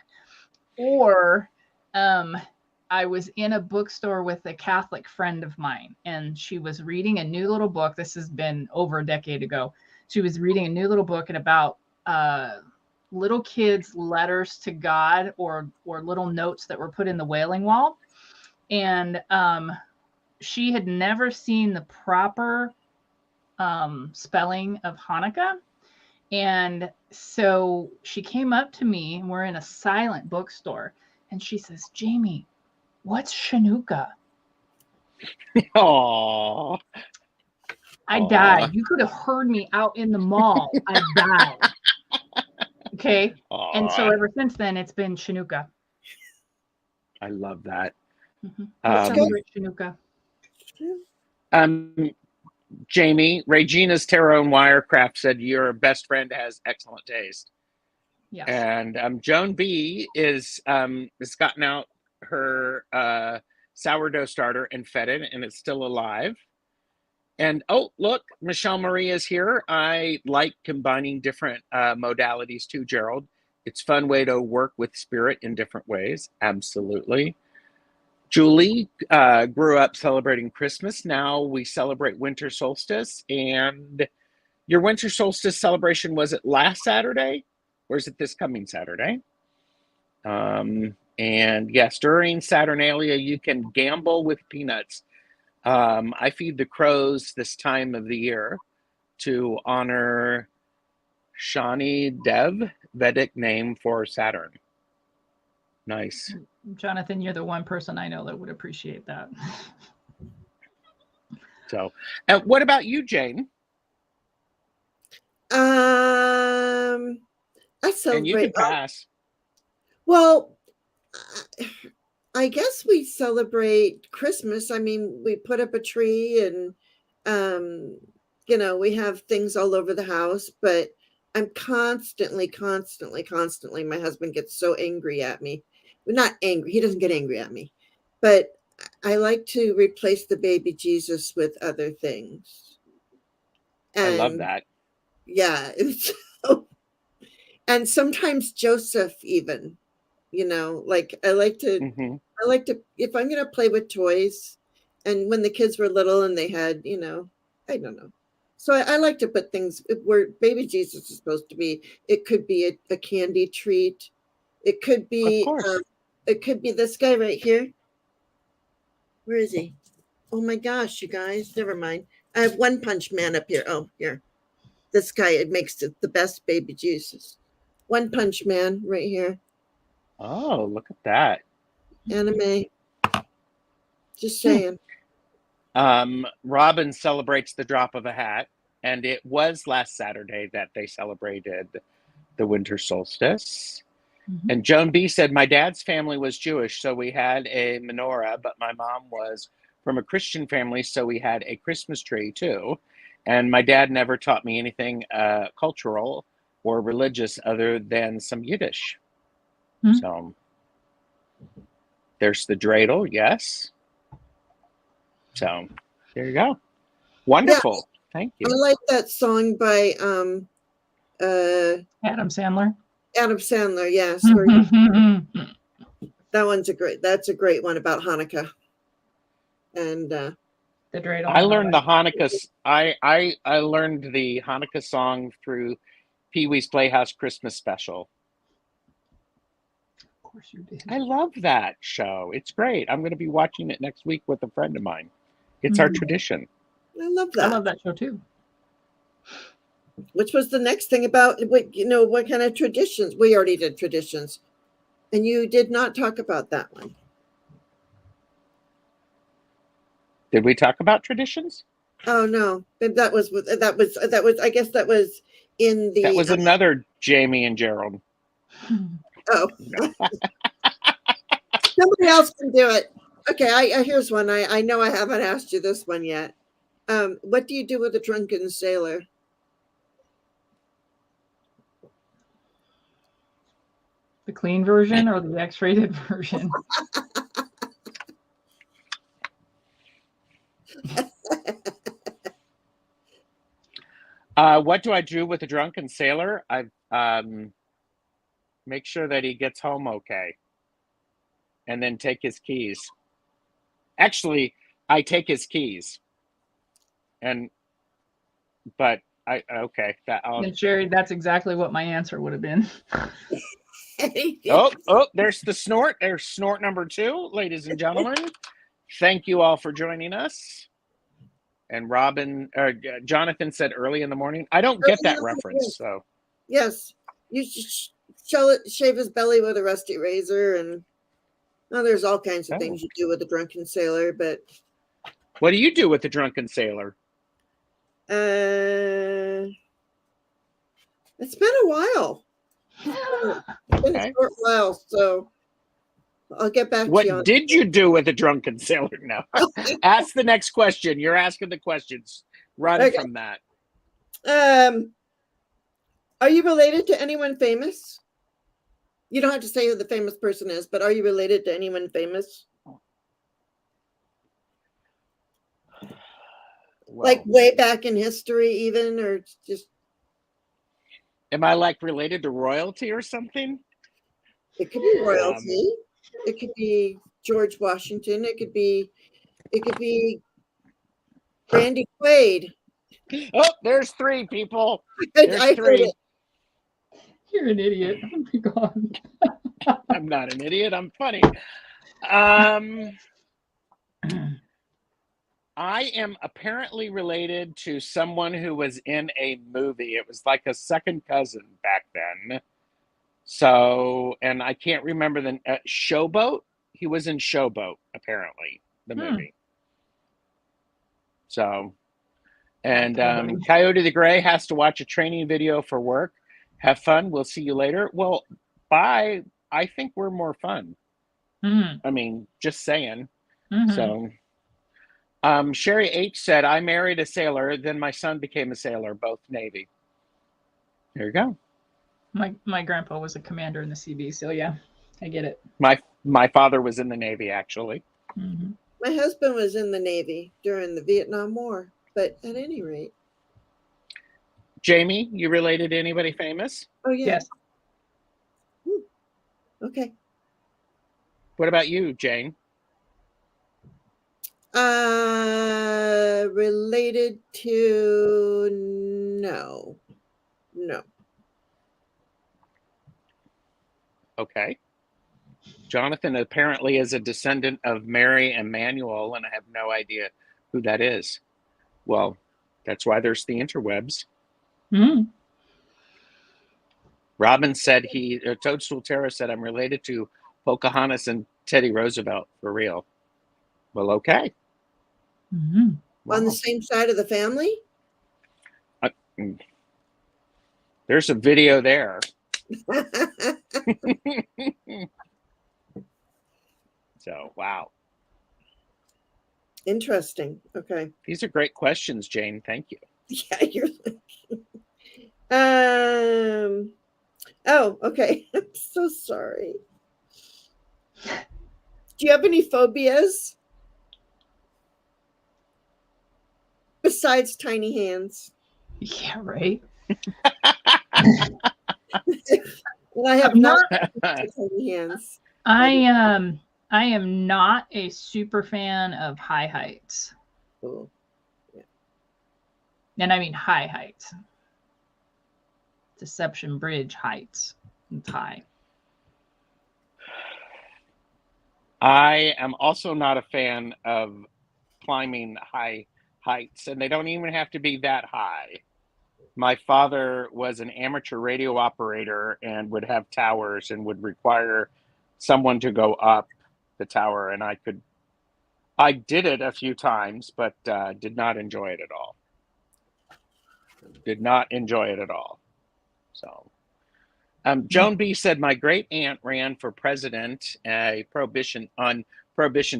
Speaker 2: Or I was in a bookstore with a Catholic friend of mine, and she was reading a new little book. This has been over a decade ago. She was reading a new little book about little kids' letters to God, or little notes that were put in the Wailing Wall. And she had never seen the proper spelling of Hanukkah. And so she came up to me, and we're in a silent bookstore, and she says, Jamie, what's Chanukah?
Speaker 1: Aww.
Speaker 2: I died. You could have heard me out in the mall. I died. Okay.
Speaker 1: Aww.
Speaker 2: And so ever since then, it's been Chanukah.
Speaker 1: I love that.
Speaker 2: Celebrate Chanukah.
Speaker 1: Jamie, Regina's Tarot and Wirecraft said your best friend has excellent taste.
Speaker 2: Yes.
Speaker 1: And Joan B has gotten out her sourdough starter and fed it, and it's still alive. And oh, look, Michelle Marie is here. I like combining different modalities too, Gerald. It's a fun way to work with spirit in different ways. Absolutely. Julie grew up celebrating Christmas. Now we celebrate winter solstice. And your winter solstice celebration, was it last Saturday? Or is it this coming Saturday? And yes, during Saturnalia, you can gamble with peanuts. I feed the crows this time of the year to honor Shani Dev, Vedic name for Saturn. Nice.
Speaker 2: Jonathan, you're the one person I know that would appreciate that.
Speaker 1: So, and what about you, Jane?
Speaker 3: I celebrate.
Speaker 1: And you can pass.
Speaker 3: Well, I guess we celebrate Christmas. I mean, we put up a tree, and we have things all over the house, but I'm constantly, my husband gets so angry at me. Not angry, he doesn't get angry at me, but I like to replace the baby Jesus with other things. And
Speaker 1: I love that.
Speaker 3: Yeah. And sometimes Joseph even, like I like to, if I'm going to play with toys, and when the kids were little and they had, I don't know. So I like to put things where baby Jesus is supposed to be. It could be a candy treat. It could be, this guy right here. Where is he? Oh my gosh, you guys, never mind. I have One Punch Man up here. Oh, here. This guy, it makes the best baby Jesus. One Punch Man right here.
Speaker 1: Oh, look at that.
Speaker 3: Anime. Just saying.
Speaker 1: Robin celebrates the drop of a hat, and it was last Saturday that they celebrated the winter solstice.
Speaker 2: Mhm.
Speaker 1: And Joan B said, my dad's family was Jewish, so we had a menorah, but my mom was from a Christian family, so we had a Christmas tree too. And my dad never taught me anything cultural or religious other than some Yiddish. So there's the dreidel, yes. So there you go. Wonderful. Thank you.
Speaker 3: I like that song by
Speaker 2: Adam Sandler.
Speaker 3: Adam Sandler, yes. That's a great one about Hanukkah. And
Speaker 2: the dreidel.
Speaker 1: I learned the Hanukkah. I learned the Hanukkah song through Pee Wee's Playhouse Christmas Special.
Speaker 2: Of course you did.
Speaker 1: I love that show. It's great. I'm going to be watching it next week with a friend of mine. It's our tradition.
Speaker 3: I love that.
Speaker 2: I love that show too.
Speaker 3: Which was the next thing about what kind of traditions? We already did traditions, and you did not talk about that one.
Speaker 1: Did we talk about traditions?
Speaker 3: Oh no, that was. I guess that was in the.
Speaker 1: That was another Jamie and Gerald.
Speaker 3: Oh, somebody else can do it. Okay, here's one. I know I haven't asked you this one yet. What do you do with a drunken sailor?
Speaker 2: The clean version or the X-rated version?
Speaker 1: What do I do with a drunken sailor? I make sure that he gets home okay, and then take his keys. Actually, I take his keys, but okay.
Speaker 2: And Sherry, that's exactly what my answer would have been.
Speaker 1: Oh, there's the snort. There's snort number 2, ladies and gentlemen. Thank you all for joining us. And Jonathan said early in the morning. I don't get that reference. So
Speaker 3: yes, you shave his belly with a rusty razor, and there's all kinds of things you do with a drunken sailor. But
Speaker 1: what do you do with the drunken sailor?
Speaker 3: It's been a while. It's been a short while, so I'll get back to you.
Speaker 1: What did you do with a drunken sailor? No. Ask the next question. You're asking the questions. Run from that.
Speaker 3: Are you related to anyone famous? You don't have to say who the famous person is, but are you related to anyone famous? Well, like way back in history, even, or just?
Speaker 1: Am I like related to royalty or something?
Speaker 3: It could be royalty. It could be George Washington. It could be Randy Quaid.
Speaker 1: Oh, there's 3 people. There's 3.
Speaker 2: You're an idiot. Oh my God.
Speaker 1: I'm not an idiot. I'm funny. I am apparently related to someone who was in a movie. It was like a second cousin back then. So, and I can't remember the Showboat. He was in Showboat, apparently, the movie. So, and Coyote the Gray has to watch a training video for work. Have fun. We'll see you later. Well, bye. I think we're more fun. I mean, just saying. So, Sherry H said, I married a sailor, then my son became a sailor, both Navy. There you go.
Speaker 2: My grandpa was a commander in the Sea, so yeah, I get it.
Speaker 1: My father was in the Navy, actually.
Speaker 3: My husband was in the Navy during the Vietnam War, but at any rate.
Speaker 1: Jamie, you related to anybody famous?
Speaker 3: Oh, yeah.
Speaker 2: Yes.
Speaker 3: Okay.
Speaker 1: What about you, Jane?
Speaker 3: Related to no.
Speaker 1: Okay. Jonathan apparently is a descendant of Mary and Manuel, and I have no idea who that is. Well, that's why there's the interwebs. Robin said Toadstool Tarot said, I'm related to Pocahontas and Teddy Roosevelt for real. Well, okay.
Speaker 2: Mm-hmm.
Speaker 1: Wow.
Speaker 3: On the same side of the family?
Speaker 1: There's a video there. So, wow.
Speaker 3: Interesting. Okay.
Speaker 1: These are great questions, Jane. Thank you.
Speaker 3: Yeah, you're oh, okay. I'm so sorry. Do you have any phobias besides tiny hands?
Speaker 2: Yeah, right.
Speaker 3: And I have
Speaker 2: I'm
Speaker 3: not
Speaker 2: not.
Speaker 3: tiny hands.
Speaker 2: I am not a super fan of high heights.
Speaker 3: Oh, yeah.
Speaker 2: And I mean high heights. Deception Bridge heights. It's high.
Speaker 1: I am also not a fan of climbing high heights, and they don't even have to be that high. My father was an amateur radio operator and would have towers and would require someone to go up the tower, and I did it a few times, but did not enjoy it at all. Did not enjoy it at all. So, Joan B said, my great aunt ran for president, a prohibition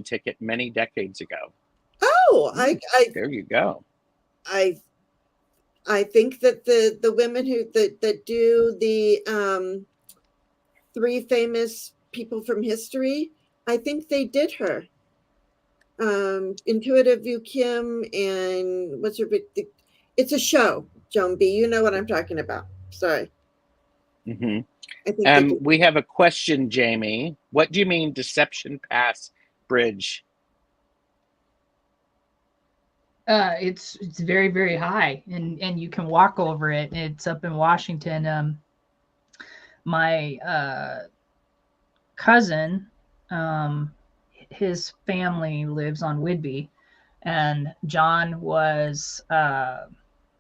Speaker 1: ticket many decades ago.
Speaker 3: Oh,
Speaker 1: there you go.
Speaker 3: I think that the women that do the three famous people from history, I think they did her. Intuitive View Kim and what's her big? It's a show, Joan B. You know what I'm talking about. Sorry.
Speaker 1: Mm-hmm.
Speaker 3: I think
Speaker 1: we have a question, Jamie. What do you mean Deception Pass Bridge?
Speaker 2: It's very, very high, and you can walk over it. It's up in Washington. My cousin, his family lives on Whidbey, and John was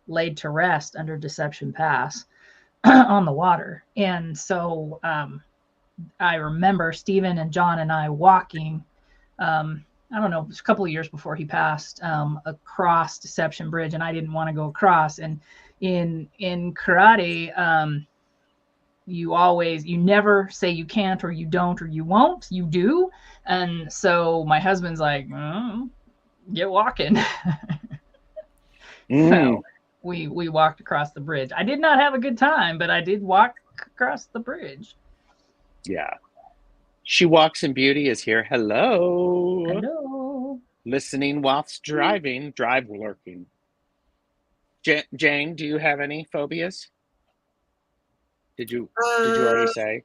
Speaker 2: laid to rest under Deception Pass on the water. And so I remember Stephen and John and I walking, I don't know, it was a couple of years before he passed, across Deception Bridge, and I didn't want to go across. And in karate, you never say you can't or you don't or you won't, you do. And so my husband's like, get walking. So we walked across the bridge. I did not have a good time, but I did walk across the bridge.
Speaker 1: Yeah. She Walks in Beauty is here. Hello.
Speaker 2: Hello.
Speaker 1: Listening whilst driving, drive lurking. Jane, do you have any phobias? Did you already say?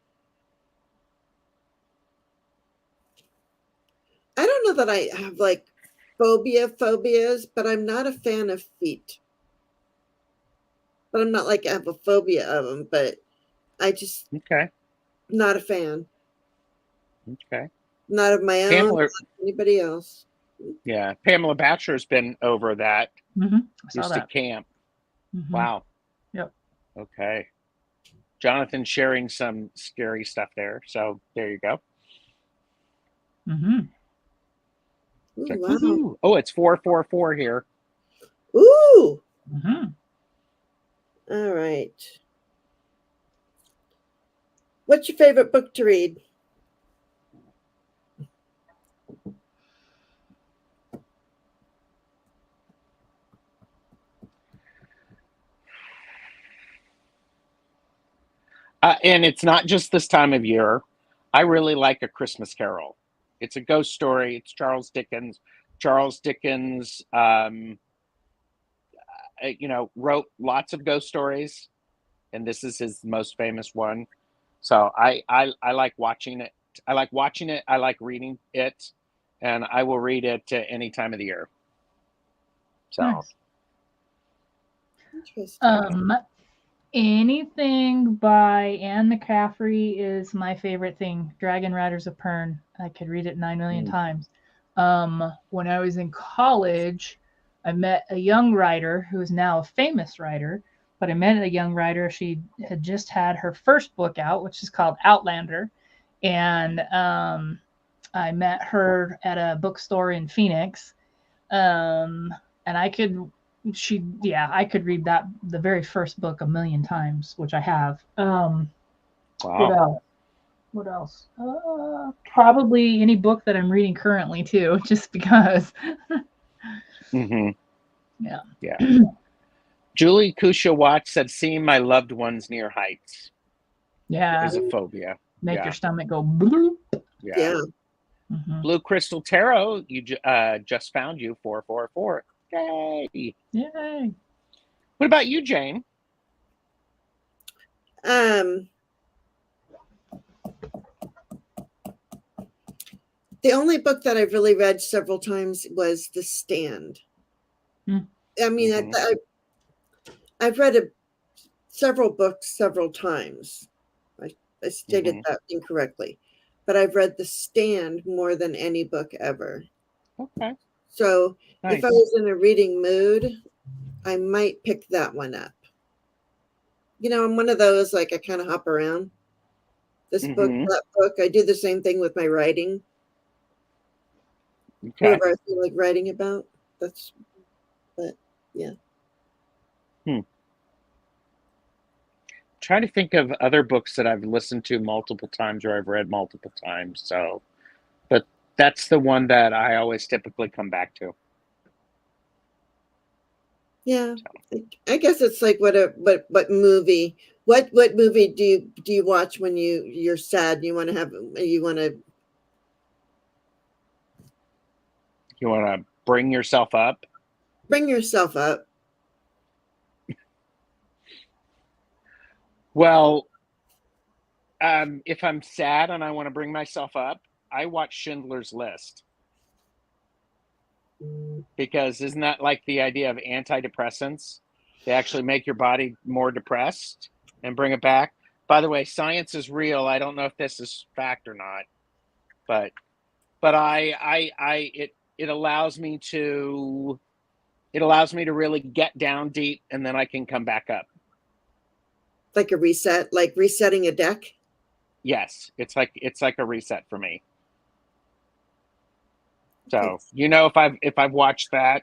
Speaker 3: I don't know that I have like phobias, but I'm not a fan of feet. But I'm not like I have a phobia of them, but I just not a fan.
Speaker 1: Okay.
Speaker 3: Not of my own, not anybody else.
Speaker 1: Yeah, Pamela Batcher's been over that.
Speaker 2: Mm-hmm. I saw
Speaker 1: used
Speaker 2: that.
Speaker 1: to camp.
Speaker 2: Mm-hmm.
Speaker 1: Wow.
Speaker 2: Yep.
Speaker 1: Okay. Jonathan sharing some scary stuff there. So there you go.
Speaker 2: Mm-hmm.
Speaker 3: Ooh,
Speaker 1: like,
Speaker 3: wow.
Speaker 1: Oh, it's 444 here.
Speaker 3: Ooh.
Speaker 2: Mm-hmm.
Speaker 3: All right. What's your favorite book to read?
Speaker 1: And it's not just this time of year. I really like A Christmas Carol. It's a ghost story. It's Charles Dickens. Charles Dickens, wrote lots of ghost stories, and this is his most famous one. So I like watching it. I like watching it. I like reading it, and I will read it any time of the year. So,
Speaker 2: nice.
Speaker 3: Interesting.
Speaker 2: Anything by Anne McCaffrey is my favorite thing. Dragon Riders of Pern. I could read it 9 million times. When I was in college, I met a young writer who is now a famous writer but I met a young writer. She had just had her first book out, which is called Outlander. And I met her at a bookstore in Phoenix. And I could read the very first book a million times, which I have.
Speaker 1: Wow.
Speaker 2: What else? Probably any book that I'm reading currently too, just because.
Speaker 1: Mm-hmm.
Speaker 2: Yeah.
Speaker 1: Yeah. Julie Kusha Watts said, "Seeing my loved ones near heights is a phobia."
Speaker 2: Make your stomach go bloop.
Speaker 1: Yeah.
Speaker 2: Mm-hmm.
Speaker 1: Blue Crystal Tarot, you just found you 444. Yay!
Speaker 2: Yay!
Speaker 1: What about you, Jane?
Speaker 3: The only book that I've really read several times was The Stand. I mean, I've read several books several times. I stated that incorrectly, but I've read The Stand more than any book ever.
Speaker 1: Okay.
Speaker 3: So
Speaker 1: nice.
Speaker 3: If I was in a reading mood, I might pick that one up. You know, I'm one of those, like, I kind of hop around. This book, that book. I do the same thing with my writing.
Speaker 1: Okay.
Speaker 3: Whoever I feel like writing about. But yeah.
Speaker 1: Trying to think of other books that I've listened to multiple times or I've read multiple times. So, but that's the one that I always typically come back to.
Speaker 3: Yeah, I guess it's like what movie? What movie do you watch when you're sad? You want to
Speaker 1: bring yourself up?
Speaker 3: Bring yourself up.
Speaker 1: Well, if I'm sad and I want to bring myself up, I watch Schindler's List. Because isn't that like the idea of antidepressants? They actually make your body more depressed and bring it back. By the way, science is real. I don't know if this is fact or not, but it allows me to really get down deep, and then I can come back up.
Speaker 3: Like a reset, like resetting a deck.
Speaker 1: Yes, it's like a reset for me. So, you know, if I've watched that,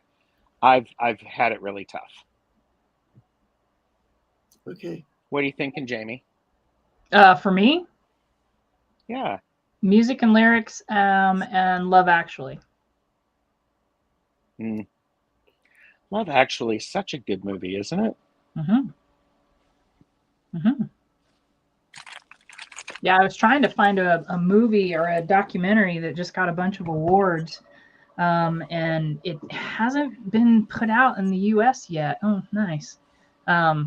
Speaker 1: I've had it really tough.
Speaker 3: Okay.
Speaker 1: What are you thinking, Jamie?
Speaker 2: For me?
Speaker 1: Yeah.
Speaker 2: Music and lyrics, and Love Actually.
Speaker 1: Love Actually is such a good movie, isn't it?
Speaker 2: Yeah, I was trying to find a movie or a documentary that just got a bunch of awards. And it hasn't been put out in the US yet. Oh, nice. But I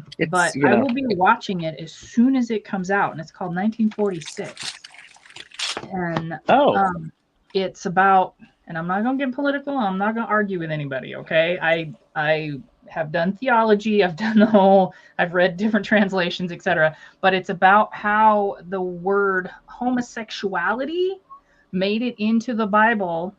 Speaker 2: will be watching it as soon as it comes out, and it's called 1946. And it's about, and I'm not going to get political. I'm not going to argue with anybody. Okay. I have done theology. I've read different translations, etc. But it's about how the word homosexuality made it into the Bible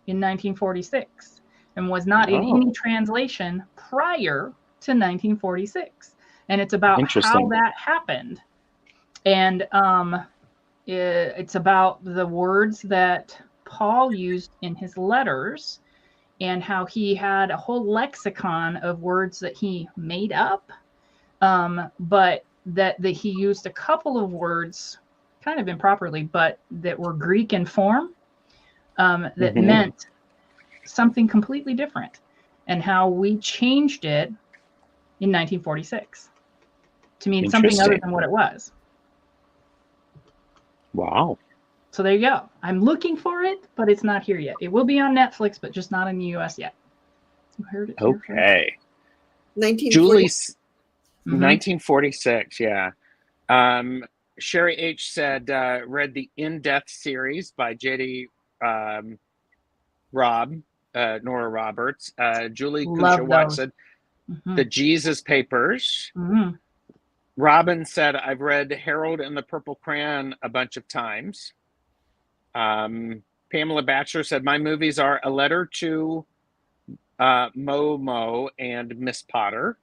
Speaker 2: in 1946 and was not in any translation prior to 1946. And it's about how that happened. And it's about the words that Paul used in his letters and how he had a whole lexicon of words that he made up, but that he used a couple of words kind of improperly, but that were Greek in form, that meant something completely different, and how we changed it in 1946 to mean something other than what it was.
Speaker 1: Wow.
Speaker 2: So there you go. I'm looking for it, but it's not here yet. It will be on Netflix, but just not in the US yet. So heard it
Speaker 1: okay. 1946, yeah. Sherry H said, read the In Death series by J.D. Nora Roberts. Julie Kusha Watts said, The Jesus Papers. Robin said, I've read Harold and the Purple Crayon a bunch of times. Pamela Batchelor said, my movies are A Letter to Momo and Miss Potter.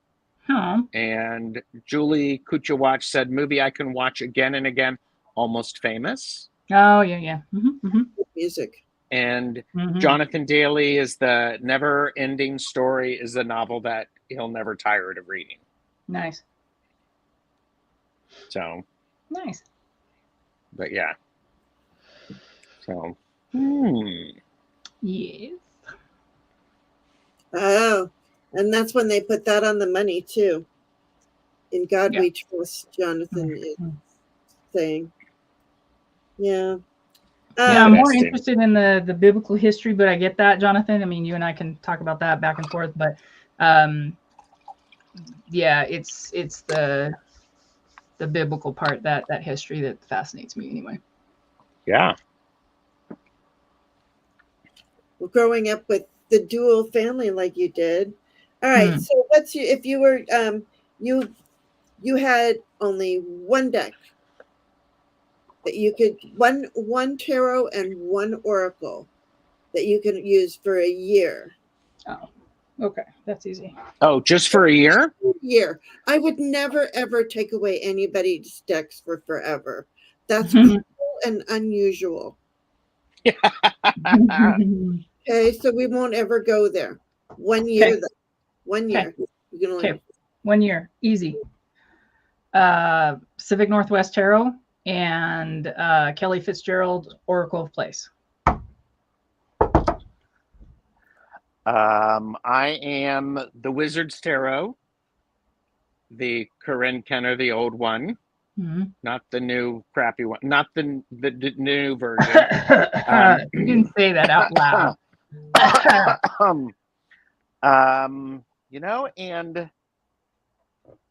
Speaker 1: And Julie Kuchawatch said, movie I can watch again and again, Almost Famous.
Speaker 2: Oh, yeah.
Speaker 3: Music.
Speaker 1: And Jonathan Daly is the Never Ending Story is a novel that he'll never tire of reading.
Speaker 2: Nice.
Speaker 1: So.
Speaker 2: Nice.
Speaker 1: But yeah. So.
Speaker 2: Yes.
Speaker 3: Oh, and that's when they put that on the money too. In God We Trust, Jonathan is saying. Yeah.
Speaker 2: Yeah, I'm more interested in the biblical history, but I get that, Jonathan. I mean, you and I can talk about that back and forth, but yeah, it's the biblical part, that history that fascinates me anyway.
Speaker 1: Yeah.
Speaker 3: Well, growing up with the dual family like you did. All right. So what's your, if you were you had only one deck that you could one tarot and one oracle that you can use for a year.
Speaker 2: Oh, okay, that's easy.
Speaker 1: Oh, just for a year?
Speaker 3: Year. I would never ever take away anybody's decks for forever. That's cruel and unusual. Okay, so we won't ever go there. 1 year, though. 1 year. You can only
Speaker 2: 1 year, easy. Pacific Northwest Tarot and Kelly Fitzgerald Oracle of Place.
Speaker 1: I am the Wizard's Tarot, the Corinne Kenner, the old one, not the new crappy one, not the new version.
Speaker 2: You didn't say that out loud.
Speaker 1: You know, and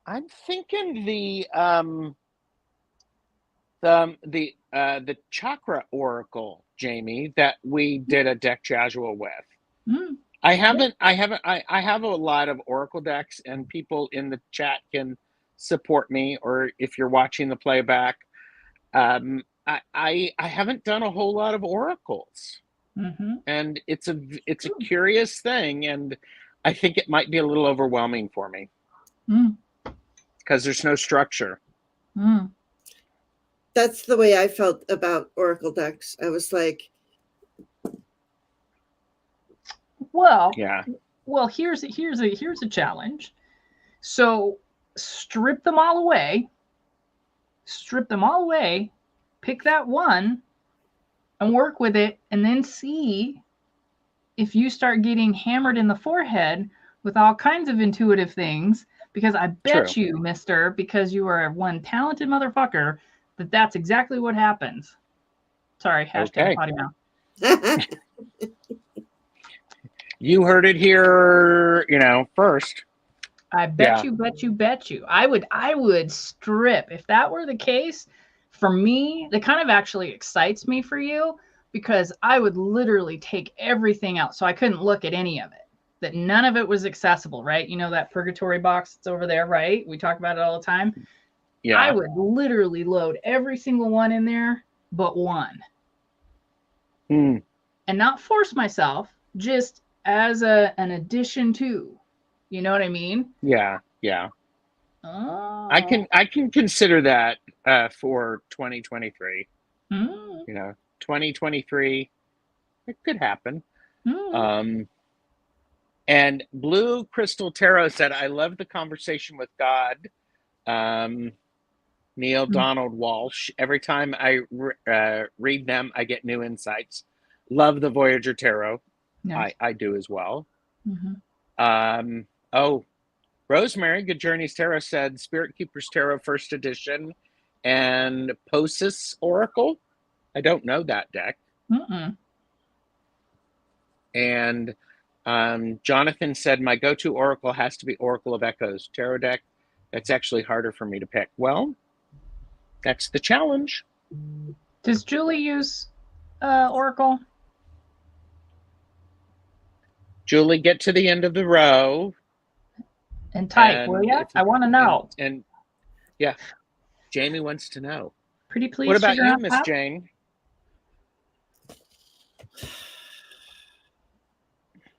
Speaker 1: I'm thinking the Chakra Oracle, Jamie, that we did a deck Jazua with. I have a lot of Oracle decks, and people in the chat can support me, or if you're watching the playback, I haven't done a whole lot of oracles, and it's a curious thing, and I think it might be a little overwhelming for me because there's no structure.
Speaker 3: That's the way I felt about Oracle decks. I was like,
Speaker 2: well,
Speaker 1: yeah.
Speaker 2: Well, here's a challenge. So strip them all away. Pick that one and work with it, and then see if you start getting hammered in the forehead with all kinds of intuitive things. Because I bet you, mister, because you are one talented motherfucker, that's exactly what happens. Sorry, hashtag potty mouth.
Speaker 1: You heard it here, first.
Speaker 2: I bet you. I would strip. If that were the case, for me, that kind of actually excites me for you, because I would literally take everything out. So I couldn't look at any of it. That none of it was accessible, right? You know that purgatory box that's over there, right? We talk about it all the time. Yeah. I would literally load every single one in there but one. And not force myself, just as an addition to. You know what I mean?
Speaker 1: Yeah. Oh. I can consider that for 2023. 2023, it could happen. And Blue Crystal Tarot said, I love the conversation with God. Neil Donald Walsh. Every time I read them, I get new insights. Love the Voyager Tarot. Nice. I do as well. Rosemary, Good Journeys Tarot said Spirit Keepers Tarot First Edition and Posis Oracle. I don't know that deck. And Jonathan said my go-to Oracle has to be Oracle of Echoes Tarot deck. That's actually harder for me to pick. Well, that's the challenge.
Speaker 2: Does Julie use Oracle?
Speaker 1: Julie, get to the end of the row.
Speaker 2: And type, will you? I want to know.
Speaker 1: And yeah, Jamie wants to know.
Speaker 2: Pretty please.
Speaker 1: What about you, Miss Jane?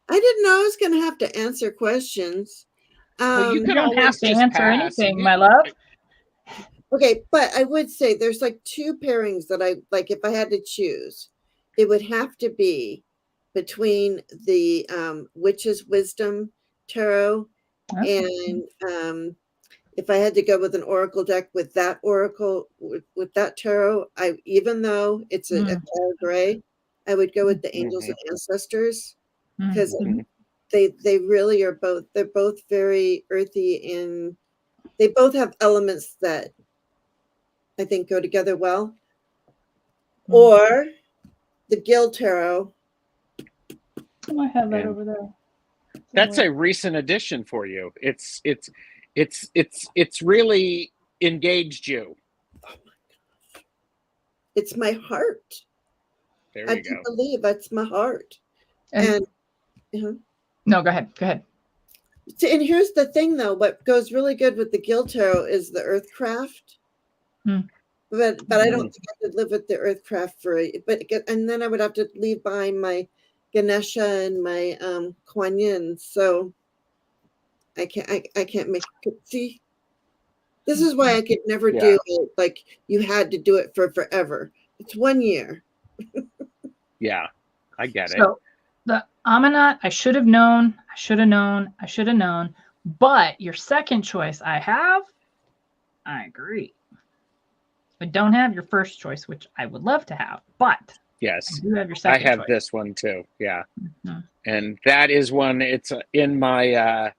Speaker 3: I didn't know I was going to have to answer questions.
Speaker 1: Well, you
Speaker 3: Um,
Speaker 1: can
Speaker 2: You don't have
Speaker 1: always
Speaker 2: to
Speaker 1: just
Speaker 2: answer
Speaker 1: pass.
Speaker 2: anything, my love.
Speaker 3: okay, but I would say there's like two pairings that I like. If I had to choose, it would have to be between the Witch's Wisdom Tarot and if I had to go with an oracle deck with that oracle with that tarot, I even though it's a color gray, I would go with the Angels and Ancestors because they really are both. They're both very earthy and they both have elements that I think go together well. Or the Gil Tarot.
Speaker 2: Oh, I have that over there.
Speaker 1: That's a recent addition for you. It's really engaged you.
Speaker 3: Oh my gosh. It's my heart.
Speaker 1: There
Speaker 3: I
Speaker 1: you
Speaker 3: can't
Speaker 1: go.
Speaker 3: believe that's my heart. And
Speaker 2: no, go ahead. Go ahead.
Speaker 3: And here's the thing, though. What goes really good with the Gil Tarot is the Earthcraft. But I don't think I could live with the Earthcraft and then I would have to leave behind my Ganesha and my Kuan Yin. So I can't make see. This is why I could never do it. Like you had to do it for forever. It's 1 year.
Speaker 1: Yeah, I get it.
Speaker 2: So the Amanat, I should have known. I should have known. I should have known. But your second choice, I agree. I don't have your first choice, which I would love to have, but
Speaker 1: yes,
Speaker 2: I do have your second
Speaker 1: I have
Speaker 2: choice.
Speaker 1: this one too. Yeah, and that is one. It's in my.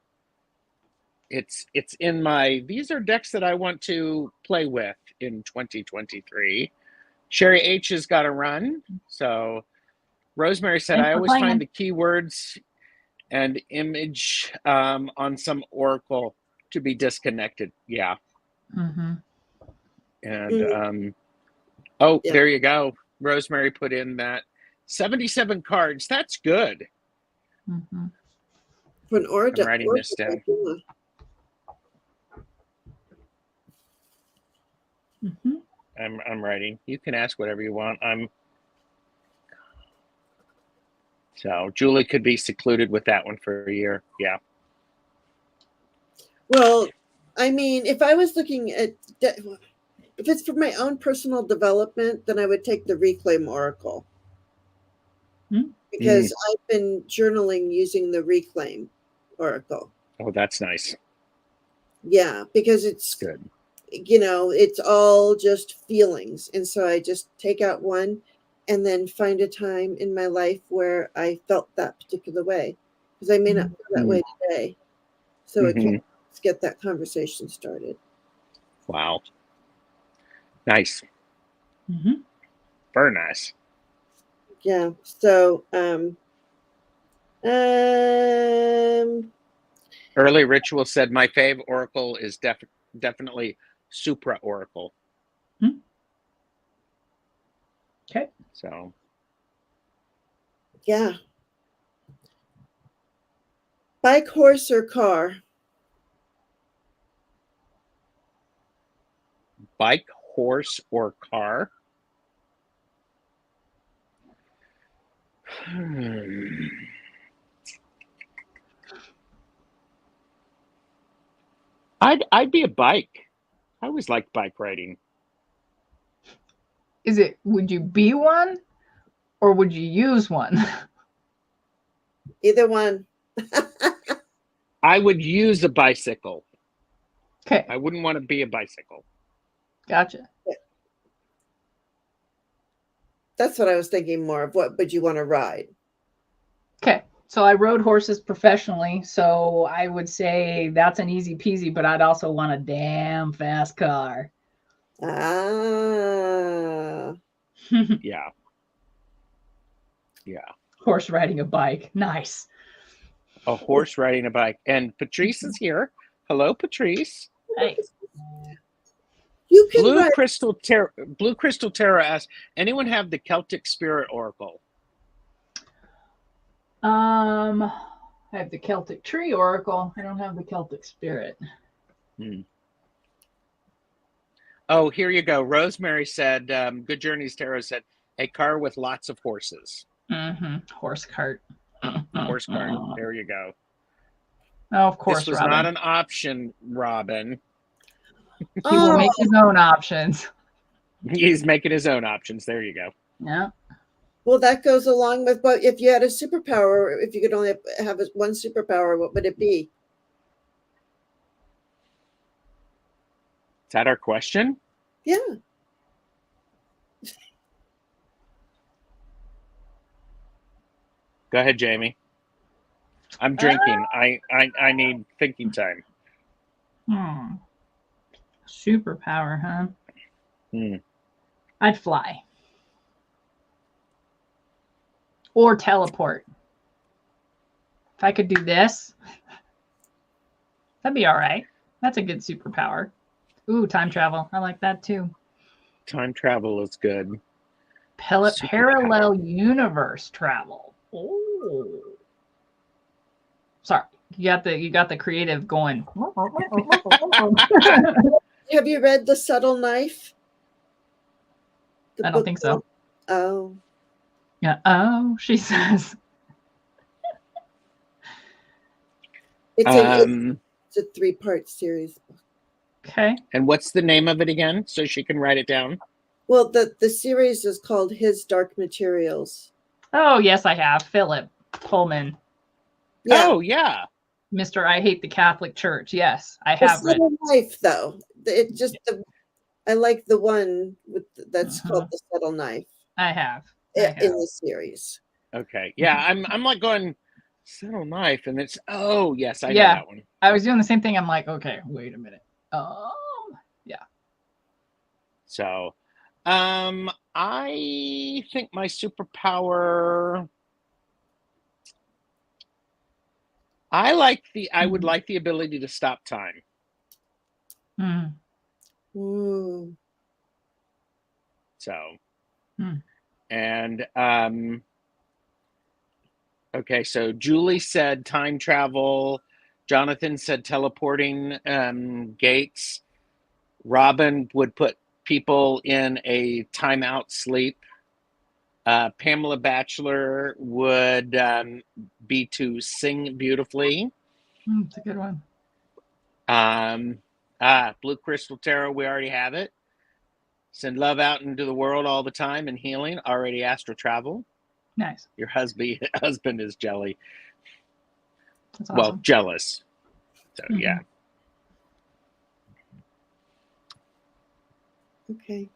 Speaker 1: It's in my. These are decks that I want to play with in 2023. Sherry H has got to run. So Rosemary said, I always find the keywords and image on some oracle to be disconnected. Yeah. And there you go. Rosemary put in that 77 cards. That's good.
Speaker 3: For an
Speaker 1: I'm writing this down. I'm writing. You can ask whatever you want. So Julie could be secluded with that one for a year. Yeah.
Speaker 3: Well, I mean, if I was looking at if it's for my own personal development, then I would take the Reclaim Oracle because I've been journaling using the Reclaim Oracle.
Speaker 1: Oh, that's nice.
Speaker 3: Yeah, because it's
Speaker 1: good.
Speaker 3: It's all just feelings, and so I just take out one, and then find a time in my life where I felt that particular way, because I may not feel that way today. So it can get that conversation started.
Speaker 1: Wow. Nice. Very nice.
Speaker 3: Yeah. So,
Speaker 1: Early Ritual said, my fave oracle is definitely Supra Oracle.
Speaker 2: Okay.
Speaker 1: So.
Speaker 3: Yeah. Bike, horse, or car?
Speaker 1: Bike, horse, or car? I'd be a bike. I always liked bike riding.
Speaker 2: Would you be one or would you use one?
Speaker 3: Either one.
Speaker 1: I would use a bicycle.
Speaker 2: Okay.
Speaker 1: I wouldn't want to be a bicycle.
Speaker 2: Gotcha.
Speaker 3: That's what I was thinking more of. What would you want to ride?
Speaker 2: Okay. So I rode horses professionally, so I would say that's an easy peasy, but I'd also want a damn fast car.
Speaker 3: Ah.
Speaker 1: Yeah. Yeah.
Speaker 2: Horse riding a bike. Nice.
Speaker 1: A horse riding a bike. And Patrice is here. Hello, Patrice.
Speaker 2: Hey.
Speaker 3: You can
Speaker 1: Blue Crystal Tarot asks, anyone have the Celtic Spirit Oracle?
Speaker 2: I have the Celtic Tree Oracle. I don't have the Celtic Spirit.
Speaker 1: Oh, here you go. Rosemary said, Good Journeys Tarot said, a car with lots of horses.
Speaker 2: Horse cart.
Speaker 1: Horse cart. There you go.
Speaker 2: Oh, of course,
Speaker 1: This was
Speaker 2: Robin.
Speaker 1: not an option, Robin.
Speaker 2: He will make his own options.
Speaker 1: He's making his own options. There you go.
Speaker 2: Yeah.
Speaker 3: Well, that goes along with, but if you had a superpower, if you could only have one superpower, what would it be?
Speaker 1: Is that our question?
Speaker 3: Yeah.
Speaker 1: Go ahead, Jamie. I'm drinking. I need thinking time.
Speaker 2: Superpower, huh?
Speaker 1: Hmm.
Speaker 2: I'd fly. Or teleport. If I could do this, that'd be all right. That's a good superpower. Ooh, time travel. I like that too.
Speaker 1: Time travel is good.
Speaker 2: Parallel universe travel. Oh. Sorry. You got the creative going.
Speaker 3: Have you read The Subtle Knife?
Speaker 2: I don't think so.
Speaker 3: Oh.
Speaker 2: Yeah. Oh, she says.
Speaker 3: It's a 3-part series.
Speaker 2: Okay.
Speaker 1: And what's the name of it again, so she can write it down?
Speaker 3: Well, the series is called His Dark Materials.
Speaker 2: Oh, yes, I have. Philip Pullman.
Speaker 3: Yeah.
Speaker 1: Oh, yeah.
Speaker 2: Mr. I Hate the Catholic Church. Yes, I have read.
Speaker 3: Subtle Knife, though. It just I like the one that's called The Subtle Knife.
Speaker 2: I have.
Speaker 3: In the series.
Speaker 1: Okay. Yeah, I'm like going Subtle Knife, and it's yes, I know that one.
Speaker 2: I was doing the same thing. I'm like, okay, wait a minute. Yeah.
Speaker 1: So, I think my superpower. I would like the ability to stop time. So, and okay, so Julie said time travel. Jonathan said teleporting gates. Robin would put people in a timeout sleep. Pamela Batchelor would be to sing beautifully.
Speaker 2: It's a good one.
Speaker 1: Blue Crystal Tarot, we already have it. Send love out into the world all the time and healing. Already astral travel.
Speaker 2: Nice.
Speaker 1: Your husband is jelly.
Speaker 2: That's awesome.
Speaker 1: Well, jealous. So yeah.
Speaker 3: Okay.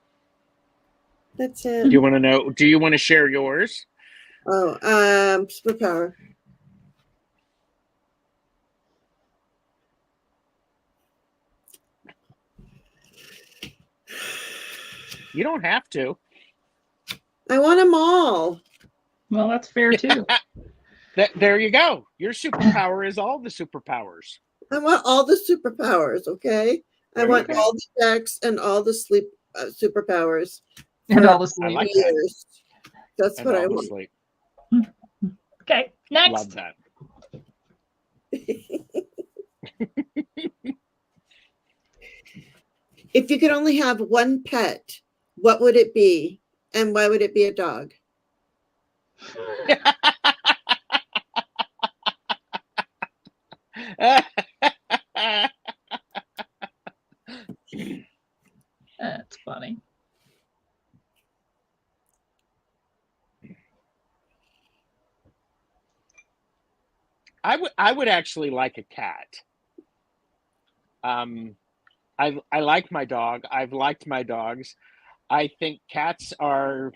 Speaker 3: That's it.
Speaker 1: Do you want to know? Do you want to share yours?
Speaker 3: Oh, superpower.
Speaker 1: You don't have to.
Speaker 3: I want them all.
Speaker 2: Well, that's fair too.
Speaker 1: There you go. Your superpower is all the superpowers.
Speaker 3: I want all the superpowers, okay? I want all the decks and all the sleep superpowers.
Speaker 2: And all the sleep.
Speaker 1: I like
Speaker 3: years. That's
Speaker 1: and
Speaker 3: what
Speaker 1: all
Speaker 3: I
Speaker 1: the
Speaker 3: want.
Speaker 1: Sleep.
Speaker 2: Okay, next.
Speaker 1: Love that.
Speaker 3: If you could only have one pet, what would it be? And why would it be a dog?
Speaker 2: That's funny.
Speaker 1: I would actually like a cat. I like my dog. I've liked my dogs. I think cats are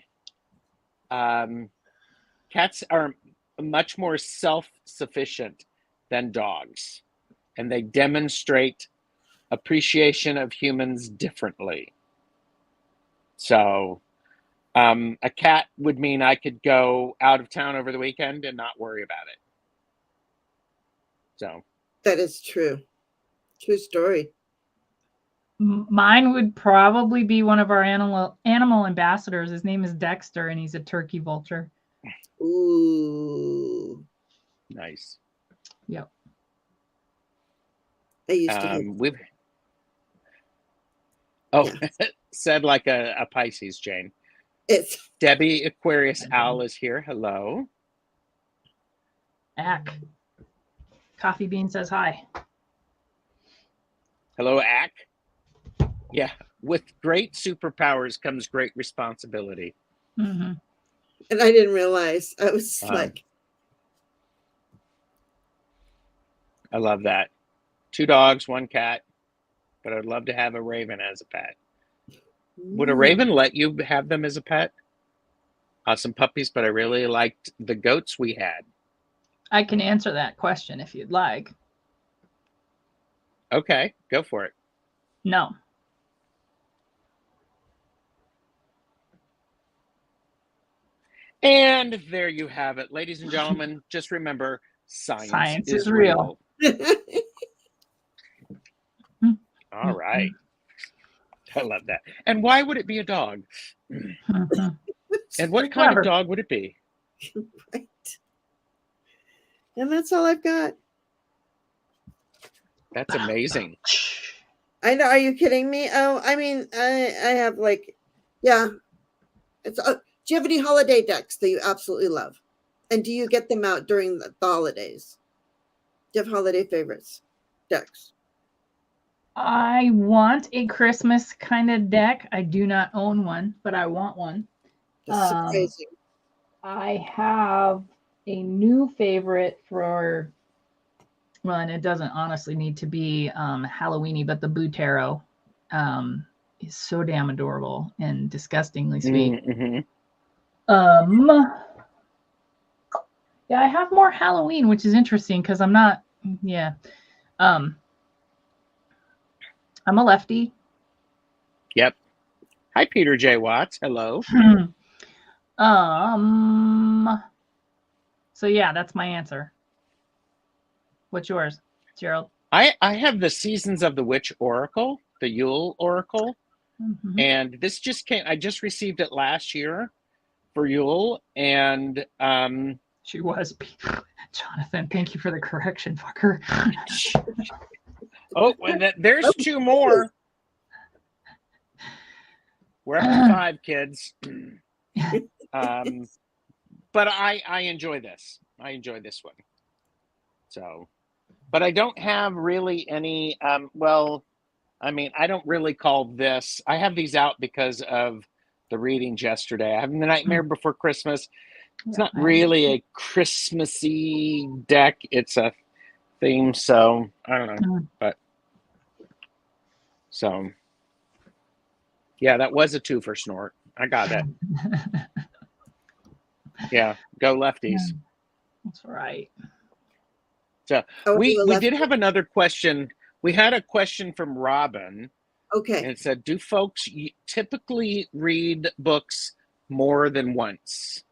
Speaker 1: much more self-sufficient than dogs, and they demonstrate appreciation of humans differently. So a cat would mean I could go out of town over the weekend and not worry about it. So
Speaker 3: that is true. True story.
Speaker 2: Mine would probably be one of our animal ambassadors. His name is Dexter, and he's a turkey vulture.
Speaker 3: Ooh,
Speaker 1: nice.
Speaker 2: Yep.
Speaker 3: I used to have.
Speaker 1: Said like a Pisces, Jane.
Speaker 3: It's
Speaker 1: Debbie Aquarius Owl is here. Hello.
Speaker 2: Ack. Coffee Bean says hi.
Speaker 1: Hello, Ack. Yeah, with great superpowers comes great responsibility.
Speaker 2: Mm-hmm.
Speaker 3: And I didn't realize. I was like,
Speaker 1: I love that. 2 dogs, 1 cat, but I'd love to have a raven as a pet. Would a raven let you have them as a pet? Some puppies, but I really liked the goats we had.
Speaker 2: I can answer that question if you'd like.
Speaker 1: Okay, go for it.
Speaker 2: No.
Speaker 1: And there you have it. Ladies and gentlemen, just remember, science is real. All right. I love that. And why would it be a dog? And what kind of dog would it be?
Speaker 3: Right. And that's all I've got.
Speaker 1: That's amazing.
Speaker 3: I know. Are you kidding me? Oh, I mean, I have like, yeah. It's. Do you have any holiday decks that you absolutely love? And do you get them out during the holidays? Do you have holiday favorites decks?
Speaker 2: I want a Christmas kind of deck. I do not own one, but I want one.
Speaker 3: That's surprising.
Speaker 2: I have a new favorite for, well, and it doesn't honestly need to be Halloweeny, but the Boo Tarot is so damn adorable and disgustingly sweet.
Speaker 1: Mm-hmm.
Speaker 2: Yeah, I have more Halloween, which is interesting because I'm not, yeah. I'm a lefty.
Speaker 1: Yep. Hi, Peter J. Watts. Hello.
Speaker 2: So yeah, that's my answer. What's yours, Gerald?
Speaker 1: I have the Seasons of the Witch Oracle, the Yule Oracle.
Speaker 2: Mm-hmm.
Speaker 1: And this just came, I just received it last year for Yule. And
Speaker 2: she was Jonathan, thank you for the correction, fucker.
Speaker 1: Oh, and there's 2 more. We're up to 5, kids. But I enjoy this. I enjoy this one. So, but I don't have really any, well, I mean, I don't really call this, I have these out because of the readings yesterday. I have The Nightmare Before Christmas. It's not really a Christmassy deck. It's a theme, so I don't know. But so yeah, that was a 2 for Snort. I got it. Yeah, go lefties.
Speaker 2: That's right.
Speaker 1: So we did have another question. We had a question from Robin.
Speaker 3: Okay.
Speaker 1: And it said, do folks typically read books more than once?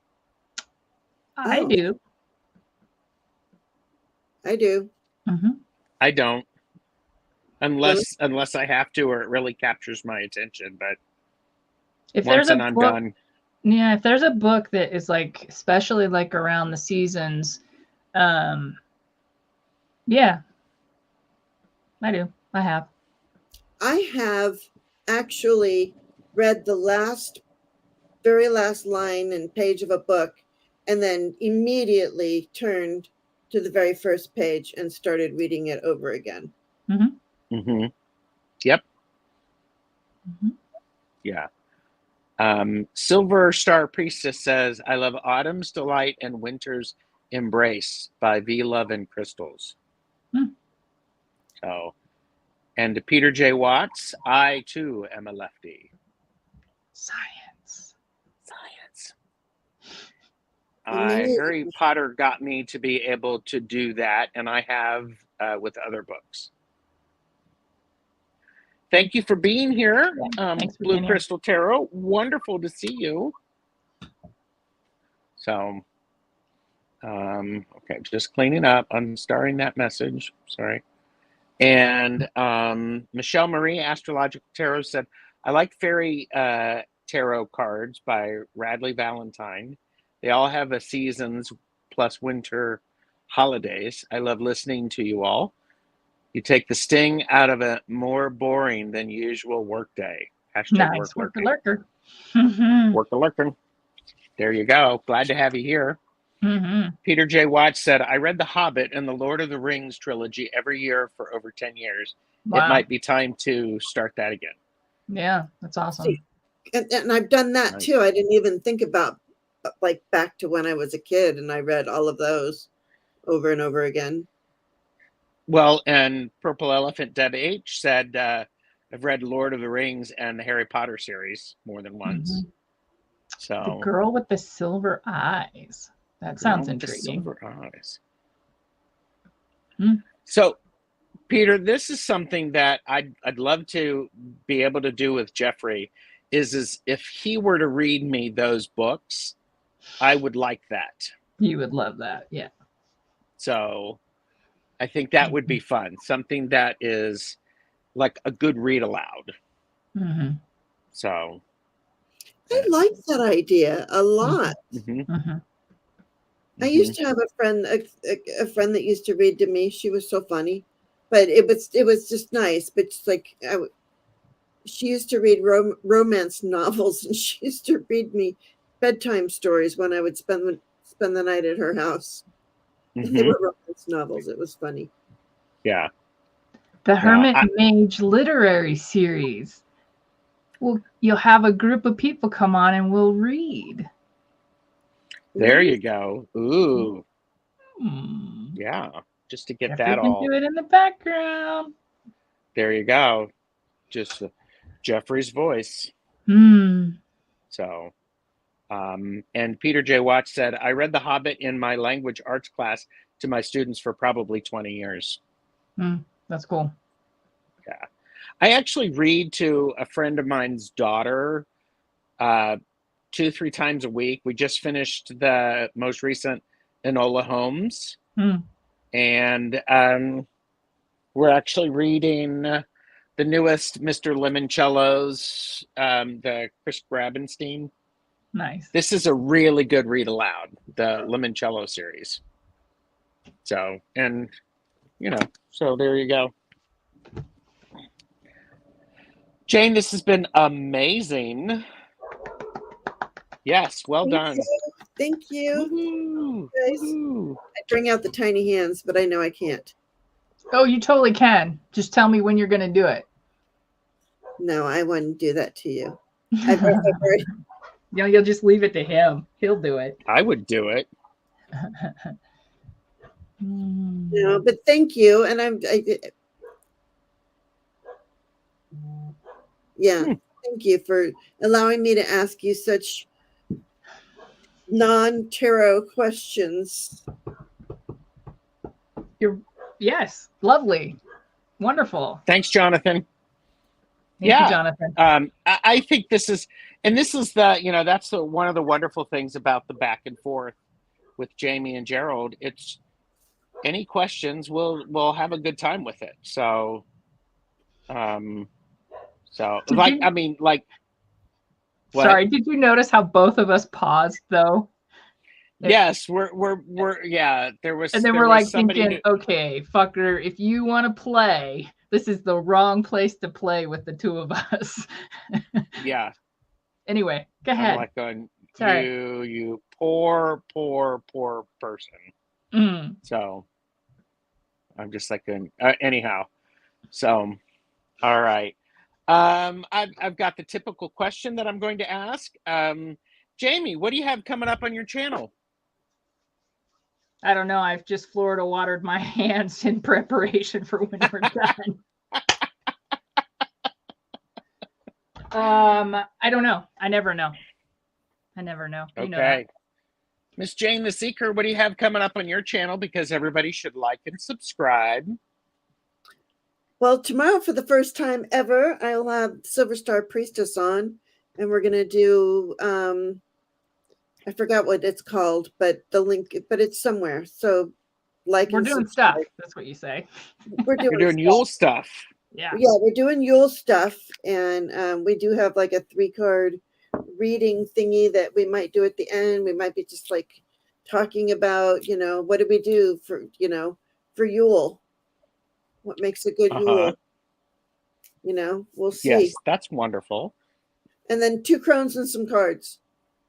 Speaker 2: I do.
Speaker 3: I do.
Speaker 2: Mm-hmm.
Speaker 1: I don't. Unless I have to, or it really captures my attention. But
Speaker 2: if
Speaker 1: once
Speaker 2: there's a
Speaker 1: and I'm
Speaker 2: book,
Speaker 1: done.
Speaker 2: Yeah, if there's a book that is like, especially like around the seasons, yeah, I do. I have.
Speaker 3: I have actually read the very last line and page of a book, and then immediately turned to the very first page and started reading it over again.
Speaker 2: Mm-hmm.
Speaker 1: Mm-hmm. Yep.
Speaker 2: Mm-hmm.
Speaker 1: Yeah. Silver Star Priestess says, I love Autumn's Delight and Winter's Embrace by V. Love and Crystals. So, and to Peter J. Watts, I too am a lefty.
Speaker 2: Science.
Speaker 1: Harry Potter got me to be able to do that, and I have with other books. Thank you for being here, Blue Crystal Tarot. Wonderful to see you. So, okay, just cleaning up, unstarring that message. Sorry. And Michelle Marie, Astrological Tarot, said, I like fairy tarot cards by Radley Valentine. They all have a seasons plus winter holidays. I love listening to you all. You take the sting out of a more boring than usual workday.
Speaker 2: Nice. Work-a-lurker.
Speaker 1: Work-a-lurker. There you go. Glad to have you here. Peter J. Watts said, I read The Hobbit and the Lord of the Rings trilogy every year for over 10 years.
Speaker 2: Wow.
Speaker 1: It might be time to start that again.
Speaker 2: Yeah, that's awesome.
Speaker 3: And I've done that
Speaker 1: Right.
Speaker 3: too. I didn't even think about like back to when I was a kid, and I read all of those over and over again.
Speaker 1: Well, and Purple Elephant Deb H said, I've read Lord of the Rings and the Harry Potter series more than once. So
Speaker 2: The girl with the silver eyes. That sounds intriguing.
Speaker 1: The silver eyes.
Speaker 2: Hmm.
Speaker 1: So, Peter, this is something that I'd love to be able to do with Jeffrey. Is if he were to read me those books, I would like that.
Speaker 2: You would love that, yeah.
Speaker 1: So, I think that would be fun. Something that is like a good read aloud. So,
Speaker 3: I like that idea a lot. I used to have a friend that used to read to me. She was so funny, but it was just nice. But it's like she used to read romance novels, and she used to read me bedtime stories when I would spend the night at her house. They were romance novels. It was funny.
Speaker 1: Yeah.
Speaker 2: The Hermit Mage literary series. Well, you'll have a group of people come on and we'll read.
Speaker 1: There you go. Ooh. Yeah. Just to get
Speaker 2: Jeffrey
Speaker 1: that all.
Speaker 2: can do it in the background.
Speaker 1: There you go. Just Jeffrey's voice. So, and Peter J. Watts said, I read The Hobbit in my language arts class to my students for probably 20 years.
Speaker 2: That's cool.
Speaker 1: Yeah. I actually read to a friend of mine's daughter 2-3 times a week. We just finished the most recent Enola Holmes. And we're actually reading the newest Mr. Limoncello's, the Chris Grabenstein.
Speaker 2: Nice.
Speaker 1: This is a really good read aloud, the Limoncello series. So, and, so there you go. Jane, this has been amazing. Yes, well done.
Speaker 3: Thank you.
Speaker 1: Woo-hoo.
Speaker 3: Guys.
Speaker 1: Woo-hoo.
Speaker 3: I bring out the tiny hands, but I know I can't.
Speaker 2: Oh, you totally can. Just tell me when you're going to do it.
Speaker 3: No, I wouldn't do that to you.
Speaker 2: You'll just leave it to him. He'll do it.
Speaker 1: I would do it.
Speaker 3: No, but thank you. And thank you for allowing me to ask you such non-tarot questions.
Speaker 2: Yes, lovely, wonderful.
Speaker 1: Thanks, Jonathan.
Speaker 2: Thank you, Jonathan.
Speaker 1: I think this is the, that's one of the wonderful things about the back and forth with Jaime and Gerald. It's any questions, we'll have a good time with it. So,
Speaker 2: Sorry, did you notice how both of us paused though?
Speaker 1: Yes, there was.
Speaker 2: And then we're like thinking, okay, fucker, if you want to play, this is the wrong place to play with the two of us.
Speaker 1: Yeah.
Speaker 2: Anyway, go ahead.
Speaker 1: I'm like going, you poor person. So I'm just like, anyhow. So, all right. I've got the typical question that I'm going to ask. Jaime, what do you have coming up on your channel?
Speaker 2: I don't know. I've just Florida watered my hands in preparation for when we're done. I don't know. I never know.
Speaker 1: Okay. You know Miss Jane the Seeker, what do you have coming up on your channel? Because everybody should like and subscribe.
Speaker 3: Well, tomorrow, for the first time ever, I'll have Silver Star Priestess on, and we're going to do, I forgot what it's called, but the link, but it's somewhere. So, we're
Speaker 2: doing stuff. That's what you say.
Speaker 3: We're doing
Speaker 1: Yule stuff.
Speaker 3: Yeah, we're doing Yule stuff, and we do have like a 3-card reading thingy that we might do at the end. We might be just like talking about, what do we do for, for Yule? What makes a good Yule? We'll see.
Speaker 1: Yes, that's wonderful.
Speaker 3: And then 2 crones and some cards.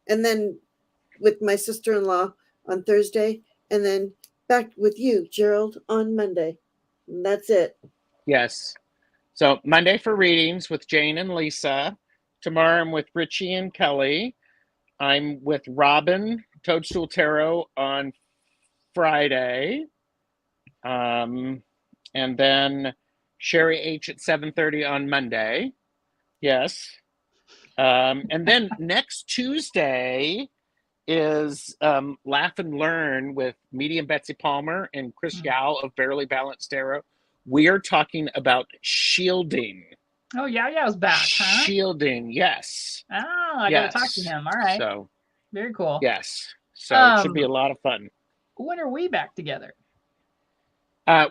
Speaker 3: And then with my sister-in-law, on Thursday, and then back with you, Gerald, on Monday. And that's it.
Speaker 1: Yes. So Monday for readings with Jane and Lisa. Tomorrow I'm with Richie and Kelly. I'm with Robin, Toadstool Tarot, on Friday. And then Sherry H at 7:30 on Monday. Yes. And then next Tuesday is Laugh and Learn with Medium Betsy Palmer and Chris Yao of Barely Balanced Tarot. We are talking about shielding.
Speaker 2: Oh, yeah, was back, huh?
Speaker 1: Shielding, yes.
Speaker 2: Oh, I gotta talk to him. All right.
Speaker 1: So
Speaker 2: very cool.
Speaker 1: Yes. So it should be a lot of fun.
Speaker 2: When are we back together?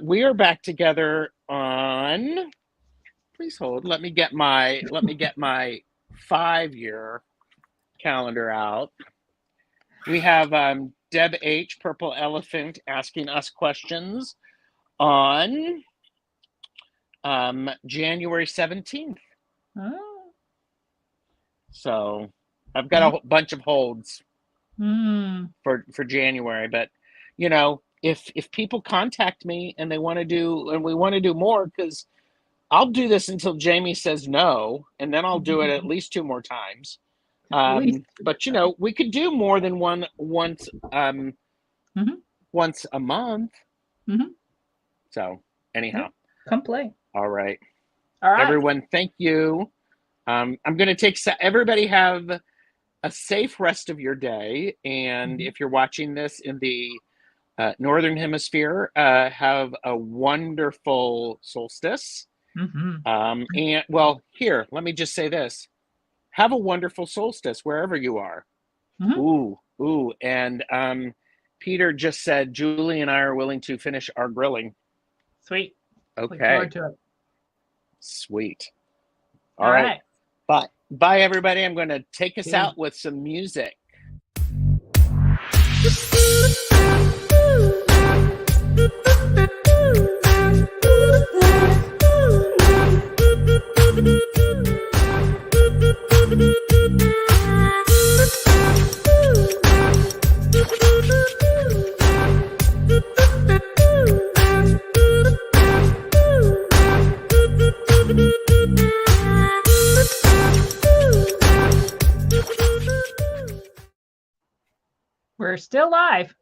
Speaker 1: We are back together on. Please hold. Let me get my 5-year calendar out. We have Deb H, Purple Elephant, asking us questions on January 17th.
Speaker 2: Oh.
Speaker 1: So I've got a bunch of holds for January, but you know, if people contact me and they want to do, and we want to do more, because I'll do this until Jamie says no, and then I'll do it at least 2 more times. But you know, we could do more than once a month. So anyhow,
Speaker 2: come play.
Speaker 1: All right, everyone, thank you. I'm going to take everybody have a safe rest of your day, and if you're watching this in the Northern Hemisphere, have a wonderful solstice. And well, here, let me just say this. Have a wonderful solstice wherever you are. Ooh. And Peter just said Julie and I are willing to finish our grilling.
Speaker 2: Sweet.
Speaker 1: Okay.
Speaker 2: Look forward to it.
Speaker 1: Sweet. All right. Bye, everybody. I'm going to take us out with some music.
Speaker 2: We're still live.